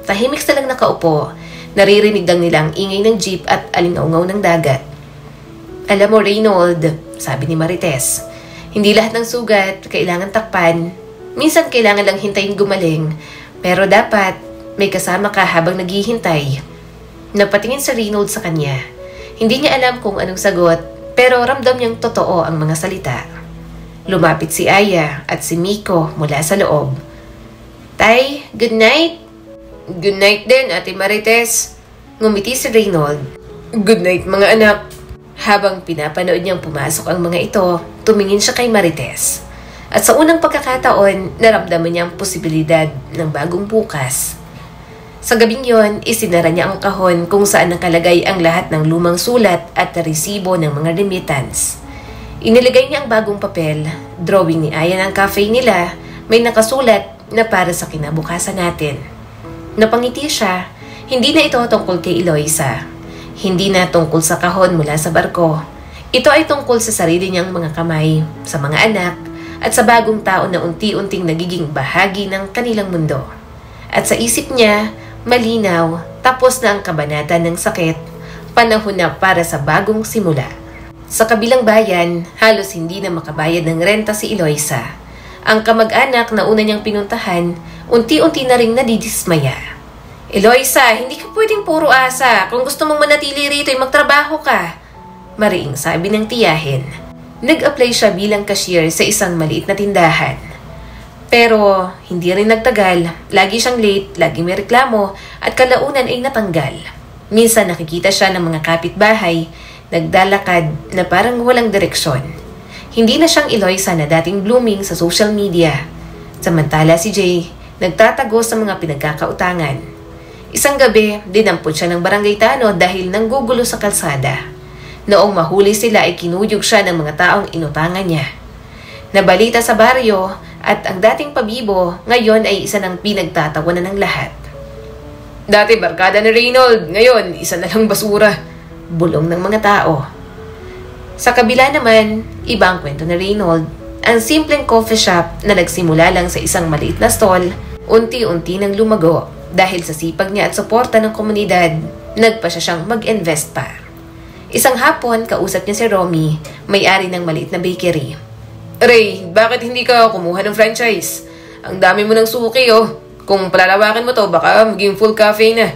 Tahimik silang nakaupo. Naririnig lang nila ang ingay ng jeep at alingaungaw ng dagat. Alam mo, Reynold, sabi ni Marites, hindi lahat ng sugat kailangan takpan. Minsan kailangan lang hintayin gumaling. Pero dapat may kasama ka habang naghihintay. Napatingin si Reynold sa kanya. Hindi niya alam kung anong sagot, pero ramdam niyang totoo ang mga salita. Lumapit si Aya at si Miko mula sa loob. Tay, good night. Good night din, Ate Marites. Ngumiti si Reynold. Good night, mga anak. Habang pinapanood niyang pumasok ang mga ito, tumingin siya kay Marites. At sa unang pagkakataon, naramdaman niya ang posibilidad ng bagong bukas. Sa gabing yon, isinara niya ang kahon kung saan nakalagay ang lahat ng lumang sulat at resibo ng mga remittance. Inilagay niya ang bagong papel, drawing ni Aya ng cafe nila, may nakasulat na para sa kinabukasan natin. Napangiti siya, hindi na ito tungkol kay Eloisa. Hindi na tungkol sa kahon mula sa barko. Ito ay tungkol sa sarili niyang mga kamay, sa mga anak, at sa bagong tao na unti-unting nagiging bahagi ng kanilang mundo. At sa isip niya, malinaw, tapos na ang kabanata ng sakit, panahon na para sa bagong simula. Sa kabilang bayan, halos hindi na makabayad ng renta si Eloisa. Ang kamag-anak na una niyang pinuntahan, unti-unti na ring nadidismaya. Eloisa, hindi ka pwedeng puro asa. Kung gusto mong manatili rito, ay magtrabaho ka. Mariing sabi ng tiyahin. Nag-apply siya bilang cashier sa isang maliit na tindahan. Pero hindi rin nagtagal. Lagi siyang late, lagi may reklamo, at kalaunan ay natanggal. Minsan nakikita siya ng mga kapitbahay, nagdalakad na parang walang direksyon. Hindi na siyang Eloisa na dating blooming sa social media. Samantala si Jay, nagtatago sa mga pinagkakautangan. Isang gabi, dinampot siya ng barangay tanod dahil nanggugulo sa kalsada. Noong mahuli sila ay kinuyog siya ng mga taong inutangan niya. Nabalita sa baryo at ang dating pabibo ngayon ay isa ng pinagtatawanan ng lahat. Dati barkada ni Reynold, ngayon isa na lang basura. Bulong ng mga tao. Sa kabila naman, iba ang kwento ni Reynold. Ang simpleng coffee shop na nagsimula lang sa isang maliit na stall, unti-unti nang lumago dahil sa sipag niya at suporta ng komunidad, nagpa siya siyang mag-invest pa. Isang hapon, kausap niya si Romy, may-ari ng maliit na bakery. Ray, bakit hindi ka kumuha ng franchise? Ang dami mo ng suki, oh. Kung palalawakin mo to, baka maging full cafe na.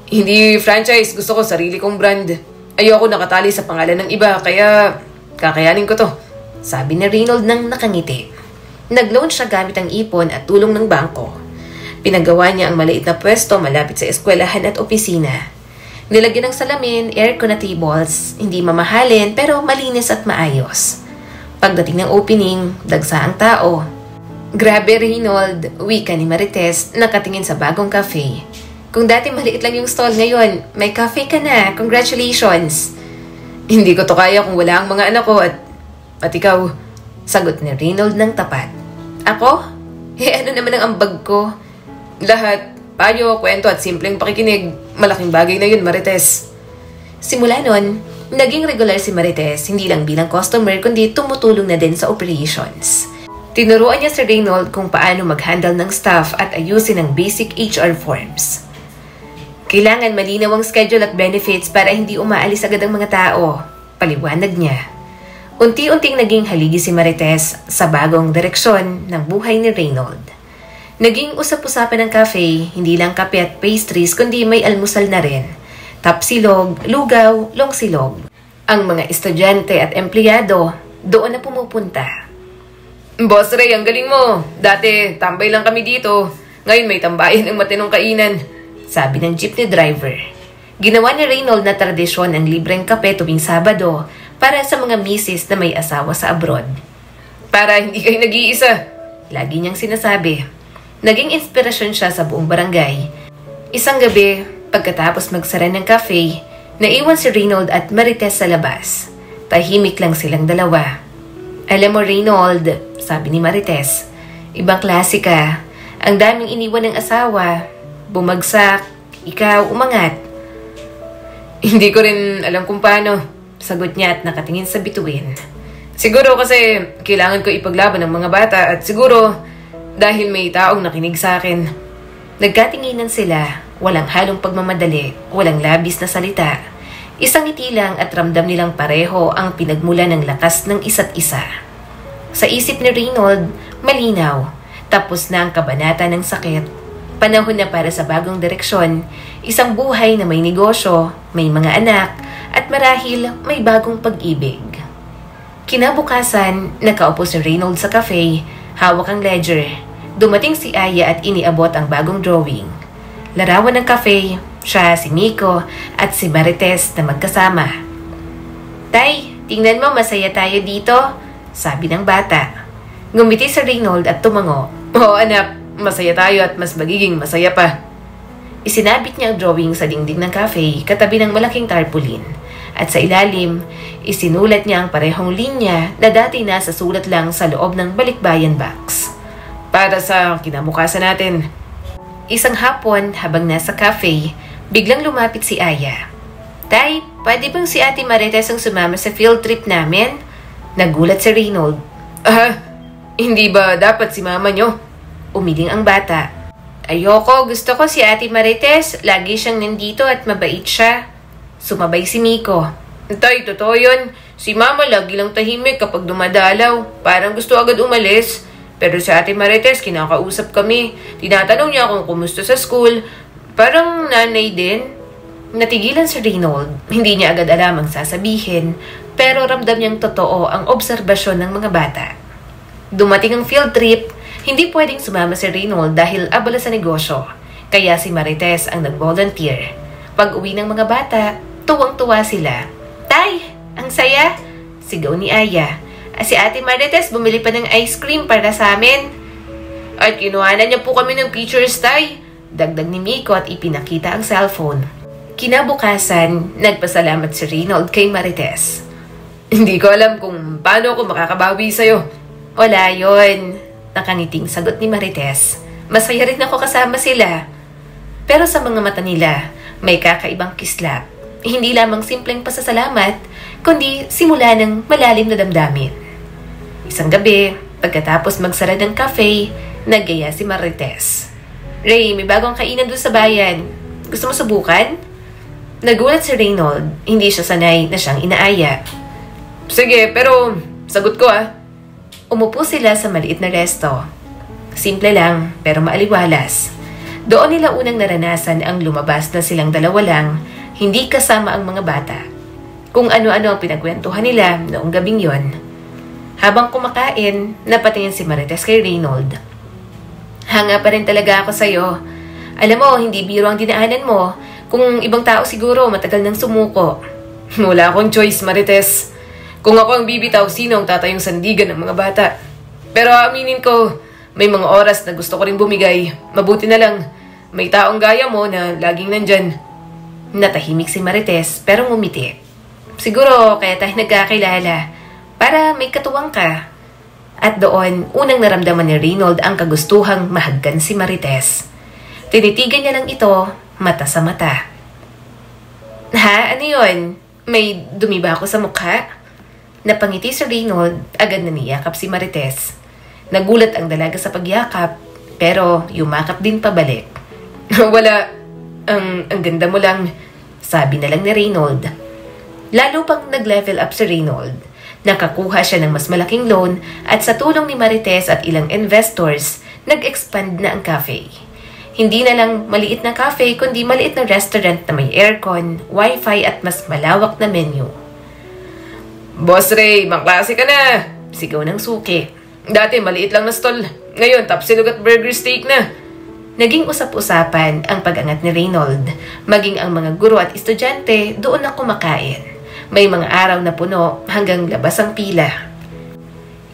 Hindi franchise, gusto ko sarili kong brand. Ayoko nakatali sa pangalan ng iba, kaya kakayanin ko to. Sabi ni Reynold nang nakangiti. Nag-loan siya gamit ang ipon at tulong ng bangko. Pinagawa niya ang maliit na pwesto malapit sa eskwelahan at opisina. Nilagyan ng salamin, aircon at tables, hindi mamahalin pero malinis at maayos. Pagdating ng opening, dagsa ang tao. Grabe Reynold, wika ni Marites nakatingin sa bagong cafe. Kung dati maliit lang yung stall ngayon, may cafe ka na, congratulations. Hindi ko to kaya kung wala ang mga anak ko at ikaw. Sagot ni Reynold ng tapat. Ako? Ano naman ang ambag ko? Lahat, payo, kwento at simpleng pakikinig. Malaking bagay na yun, Marites. Simula nun, naging regular si Marites, hindi lang bilang customer kundi tumutulong na din sa operations. Tinuruan niya si Reynold kung paano mag-handle ng staff at ayusin ang basic HR forms. Kailangan malinaw ang schedule at benefits para hindi umaalis agad ang mga tao, paliwanag niya. Unti-unting naging haligi si Marites sa bagong direksyon ng buhay ni Reynold. Naging usap-usapan ng cafe, hindi lang kape at pastries kundi may almusal na rin. Tapsilog, lugaw, longsilog. Ang mga estudyante at empleyado doon na pumupunta. Boss Ray, ang galing mo. Dati, tambay lang kami dito. Ngayon may tambayan ng matinong kainan. Sabi ng jeepney driver. Ginawa ni Reynold na tradisyon ang libreng kape tuwing Sabado para sa mga misis na may asawa sa abroad. Para hindi kayo nag-iisa. Lagi niyang sinasabi. Naging inspirasyon siya sa buong barangay. Isang gabi, pagkatapos magsara ng cafe, naiwan si Reynold at Marites sa labas. Tahimik lang silang dalawa. Alam mo Reynold, sabi ni Marites, ibang klase ka. Ang daming iniwan ng asawa. Bumagsak, ikaw umangat. Hindi ko rin alam kung paano, sagot niya at nakatingin sa bituin. Siguro kasi kailangan ko ipaglaban ng mga bata at siguro dahil may taong nakinig sa akin. Nagkatinginan sila, walang halong pagmamadali, walang labis na salita. Isang ngiti lang at ramdam nilang pareho ang pinagmula ng lakas ng isa't isa. Sa isip ni Reynold, malinaw, tapos na ang kabanata ng sakit. Panahon na para sa bagong direksyon, isang buhay na may negosyo, may mga anak, at marahil may bagong pag-ibig. Kinabukasan, nakaupo si Reynold sa cafe, hawak ang ledger. Dumating si Aya at iniabot ang bagong drawing. Larawan ng cafe, siya, si Miko, at si Marites na magkasama. Tay, tingnan mo masaya tayo dito, sabi ng bata. Ngumiti si Reynold at tumango. Oo anak, masaya tayo at mas magiging masaya pa. Isinabit niya ang drawing sa dingding ng cafe katabi ng malaking tarpaulin. At sa ilalim, isinulat niya ang parehong linya na dati nasa sulat lang sa loob ng balikbayan box. Para sa kinabukasan natin. Isang hapon habang nasa cafe, biglang lumapit si Aya. Tay, pwede bang si Ate Marites ang sumama sa field trip namin? Nagulat si Reynold. Hindi ba dapat si mama nyo? Umiling ang bata. Ayoko, gusto ko si Ate Marites. Lagi siyang nandito at mabait siya. Sumabay si Miko. Tay, totoo yun. Si mama lagi lang tahimik kapag dumadalaw. Parang gusto agad umalis. Pero si Ate Marites, kinakausap kami. Tinatanong niya kung kumusta sa school. Parang nanay din. Natigilan si Reynold. Hindi niya agad alam ang sasabihin. Pero ramdam niyang totoo ang obserbasyon ng mga bata. Dumating ang field trip. Hindi pwedeng sumama si Reynold dahil abala sa negosyo. Kaya si Marites ang nag-volunteer. Pag uwi ng mga bata, tuwang-tuwa sila. Tay, ang saya! Sigaw ni Aya. Si Ate Marites bumili pa ng ice cream para sa amin. At kinuhanan niya po kami ng pictures, Tay. Dagdag ni Miko at ipinakita ang cellphone. Kinabukasan, nagpasalamat si Reynold kay Marites. Hindi ko alam kung paano ako makakabawi sa'yo. Wala yon, nakangiting sagot ni Marites. Masaya rin ako kasama sila. Pero sa mga mata nila, may kakaibang kislap. Hindi lamang simpleng pasasalamat, kundi simula ng malalim na damdamin. Isang gabi, pagkatapos magsara ng cafe, naggaya si Marites. Ray, may bagong kainan doon sa bayan. Gusto mo subukan? Nagulat si Reynold. Hindi siya sanay na siyang inaaya. Sige, pero sagot ko ah. Umupo sila sa maliit na resto. Simple lang, pero maaliwalas. Doon nila unang naranasan ang lumabas na silang dalawa lang, hindi kasama ang mga bata. Kung ano-ano ang pinagkwentuhan nila noong gabing yon. Habang kumakain, napatingin si Marites kay Reynold. Hanga pa rin talaga ako sa'yo. Alam mo, hindi biro ang dinaanan mo. Kung ibang tao siguro, matagal nang sumuko. Wala akong choice, Marites. Kung ako ang bibitaw, sino ang tatayong sandigan ng mga bata? Pero aminin ko, may mga oras na gusto ko rin bumigay. Mabuti na lang, may taong gaya mo na laging nandyan. Natahimik si Marites pero ngumiti. Siguro kaya tayo nagkakilala para may katuwang ka. At doon, unang naramdaman ni Reynold ang kagustuhang mahagkan si Marites. Tinitigan niya lang ito, mata sa mata. Ha? Ano yun? May dumi ba ako sa mukha? Napangiti si Reynold, agad na niyakap si Marites. Nagulat ang dalaga sa pagyakap, pero yumakap din pabalik. Wala. Ang ganda mo lang, sabi na lang ni Reynold. Lalo pang nag-level up si Reynold. Nakakuha siya ng mas malaking loan at sa tulong ni Marites at ilang investors, nag-expand na ang cafe. Hindi na lang maliit na cafe kundi maliit na restaurant na may aircon, wifi at mas malawak na menu. Boss Ray, maklase ka na! Sigaw ng suki. Dati maliit lang na stall, ngayon tapsilog at burger steak na. Naging usap-usapan ang pag-angat ni Reynold, maging ang mga guro at estudyante doon na kumakain. May mga araw na puno hanggang labas ang pila.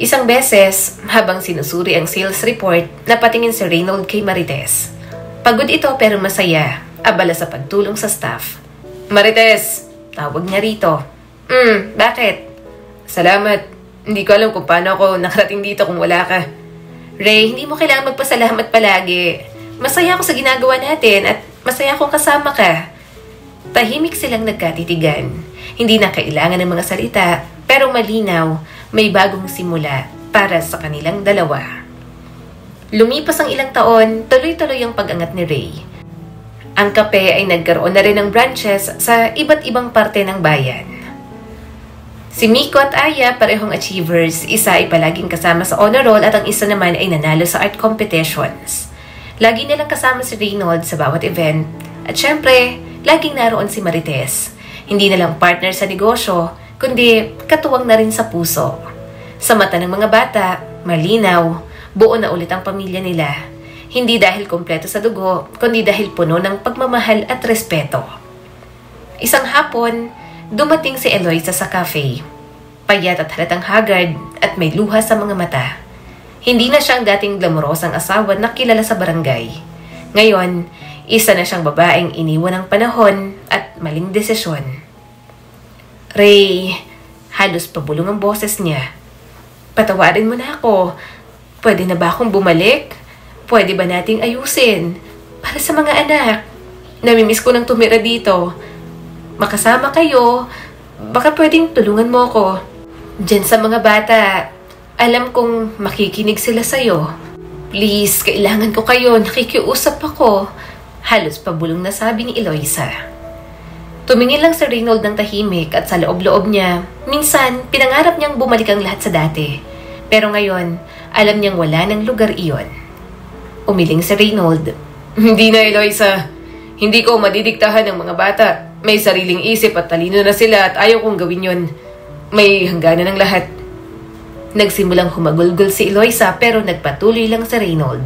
Isang beses, habang sinusuri ang sales report, napatingin si Reynold kay Marites. Pagod ito pero masaya, abala sa pagtulong sa staff. Marites! Tawag niya rito. Bakit? Salamat. Hindi ko alam kung paano ako nakarating dito kung wala ka. Ray, hindi mo kailangan magpasalamat palagi. Masaya ako sa ginagawa natin at masaya akong kasama ka. Tahimik silang nagkatitigan. Hindi na kailangan ng mga salita, pero malinaw, may bagong simula para sa kanilang dalawa. Lumipas ang ilang taon, tuloy-tuloy ang pag-angat ni Ray. Ang kape ay nagkaroon na rin ng branches sa iba't ibang parte ng bayan. Si Miko at Aya, parehong achievers, isa ay palaging kasama sa honor roll at ang isa naman ay nanalo sa art competitions. Lagi nilang kasama si Reynold sa bawat event at syempre, laging naroon si Marites. Hindi na lang partner sa negosyo, kundi katuwang na rin sa puso. Sa mata ng mga bata, malinaw, buo na ulit ang pamilya nila. Hindi dahil kompleto sa dugo, kundi dahil puno ng pagmamahal at respeto. Isang hapon, dumating si Eloisa sa cafe. Payat at halatang haggard at may luha sa mga mata. Hindi na siyang dating glamorosang asawa na kilala sa barangay. Ngayon, isa na siyang babaeng iniwan ng panahon at maling desisyon. Ray, halos pabulong ang boses niya. Patawarin mo na ako. Pwede na ba akong bumalik? Pwede ba nating ayusin? Para sa mga anak. Namimiss ko nang tumira dito. Makasama kayo. Baka pwedeng tulungan mo ako. Diyan sa mga bata, alam kong makikinig sila sa'yo. Please, kailangan ko kayo. Nakikiusap ako. Halos pabulong na sabi ni Eloisa. Tumingin lang si Reynold ng tahimik at sa loob-loob niya, minsan pinangarap niyang bumalik ang lahat sa dati. Pero ngayon, alam niyang wala ng lugar iyon. Umiling si Reynold. Hindi na, Eloisa. Hindi ko madidiktahan ng mga bata. May sariling isip at talino na sila at ayaw kong gawin yun. May hangganan ng lahat. Nagsimulang humagulgol si Eloisa pero nagpatuloy lang si Reynold.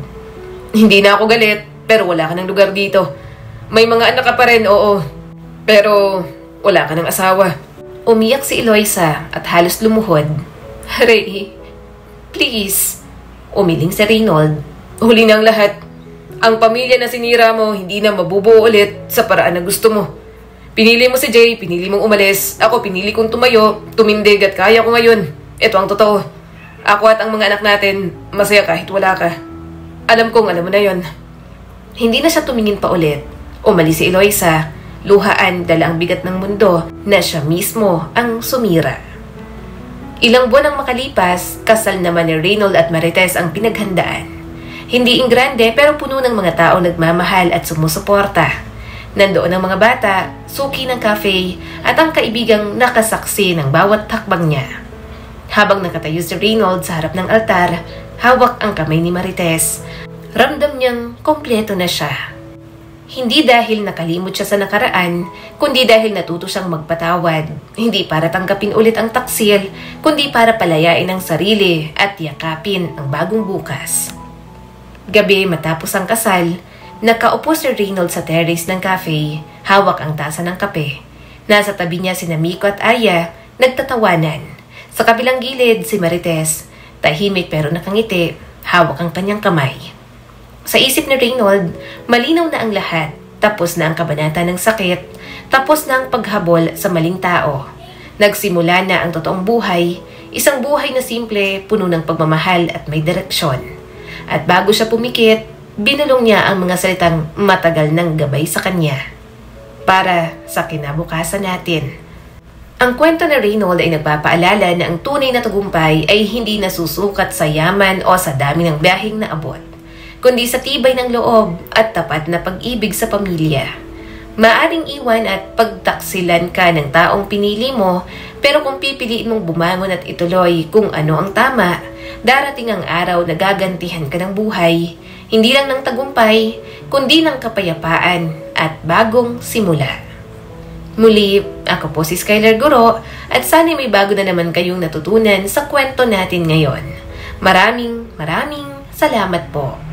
Hindi na ako galit. Pero wala ka ng lugar dito. May mga anak ka pa rin, oo. Pero wala ka ng asawa. Umiyak si Eloisa at halos lumuhod. Ray, please. Umiling si Reynold. Huli na ang lahat. Ang pamilya na sinira mo, hindi na mabubuo ulit sa paraan na gusto mo. Pinili mo si Jay, pinili mong umalis. Ako, pinili kong tumayo, tumindig at kaya ko ngayon. Ito ang totoo. Ako at ang mga anak natin, masaya kahit wala ka. Alam kong alam mo na yon. Hindi na siya tumingin pa ulit. Umalis si Eloisa, luhaan dala ang bigat ng mundo na siya mismo ang sumira. Ilang buwan ang makalipas, kasal naman ni Reynold at Marites ang pinaghandaan. Hindi ingrande pero puno ng mga tao nagmamahal at sumusuporta. Nandoon ang mga bata, suki ng cafe at ang kaibigang nakasaksi ng bawat hakbang niya. Habang nakatayo si Reynold sa harap ng altar, hawak ang kamay ni Marites. Ramdam niyang kompleto na siya. Hindi dahil nakalimot siya sa nakaraan, kundi dahil natuto siyang magpatawad. Hindi para tanggapin ulit ang taksil, kundi para palayain ang sarili at yakapin ang bagong bukas. Gabi matapos ang kasal, nakaupo si Reynold sa terrace ng cafe, hawak ang tasa ng kape. Nasa tabi niya si Miko at Aya, nagtatawanan. Sa kabilang gilid si Marites, tahimik pero nakangiti, hawak ang kanyang kamay. Sa isip ni Reynold, malinaw na ang lahat. Tapos na ang kabanata ng sakit, tapos na ang paghabol sa maling tao. Nagsimula na ang totoong buhay, isang buhay na simple, puno ng pagmamahal at may direksyon. At bago siya pumikit, binulong niya ang mga salitang matagal ng gabay sa kanya. Para sa kinabukasan natin. Ang kwento ni Reynold ay nagpapaalala na ang tunay na tagumpay ay hindi nasusukat sa yaman o sa dami ng biyaheng naabot, kundi sa tibay ng loob at tapat na pag-ibig sa pamilya. Maaring iwan at pagtaksilan ka ng taong pinili mo, pero kung pipiliin mong bumangon at ituloy kung ano ang tama, darating ang araw na gagantihan ka ng buhay, hindi lang ng tagumpay, kundi ng kapayapaan at bagong simula. Muli, ako po si Skylar Guro at sana may bago na naman kayong natutunan sa kwento natin ngayon. Maraming salamat po.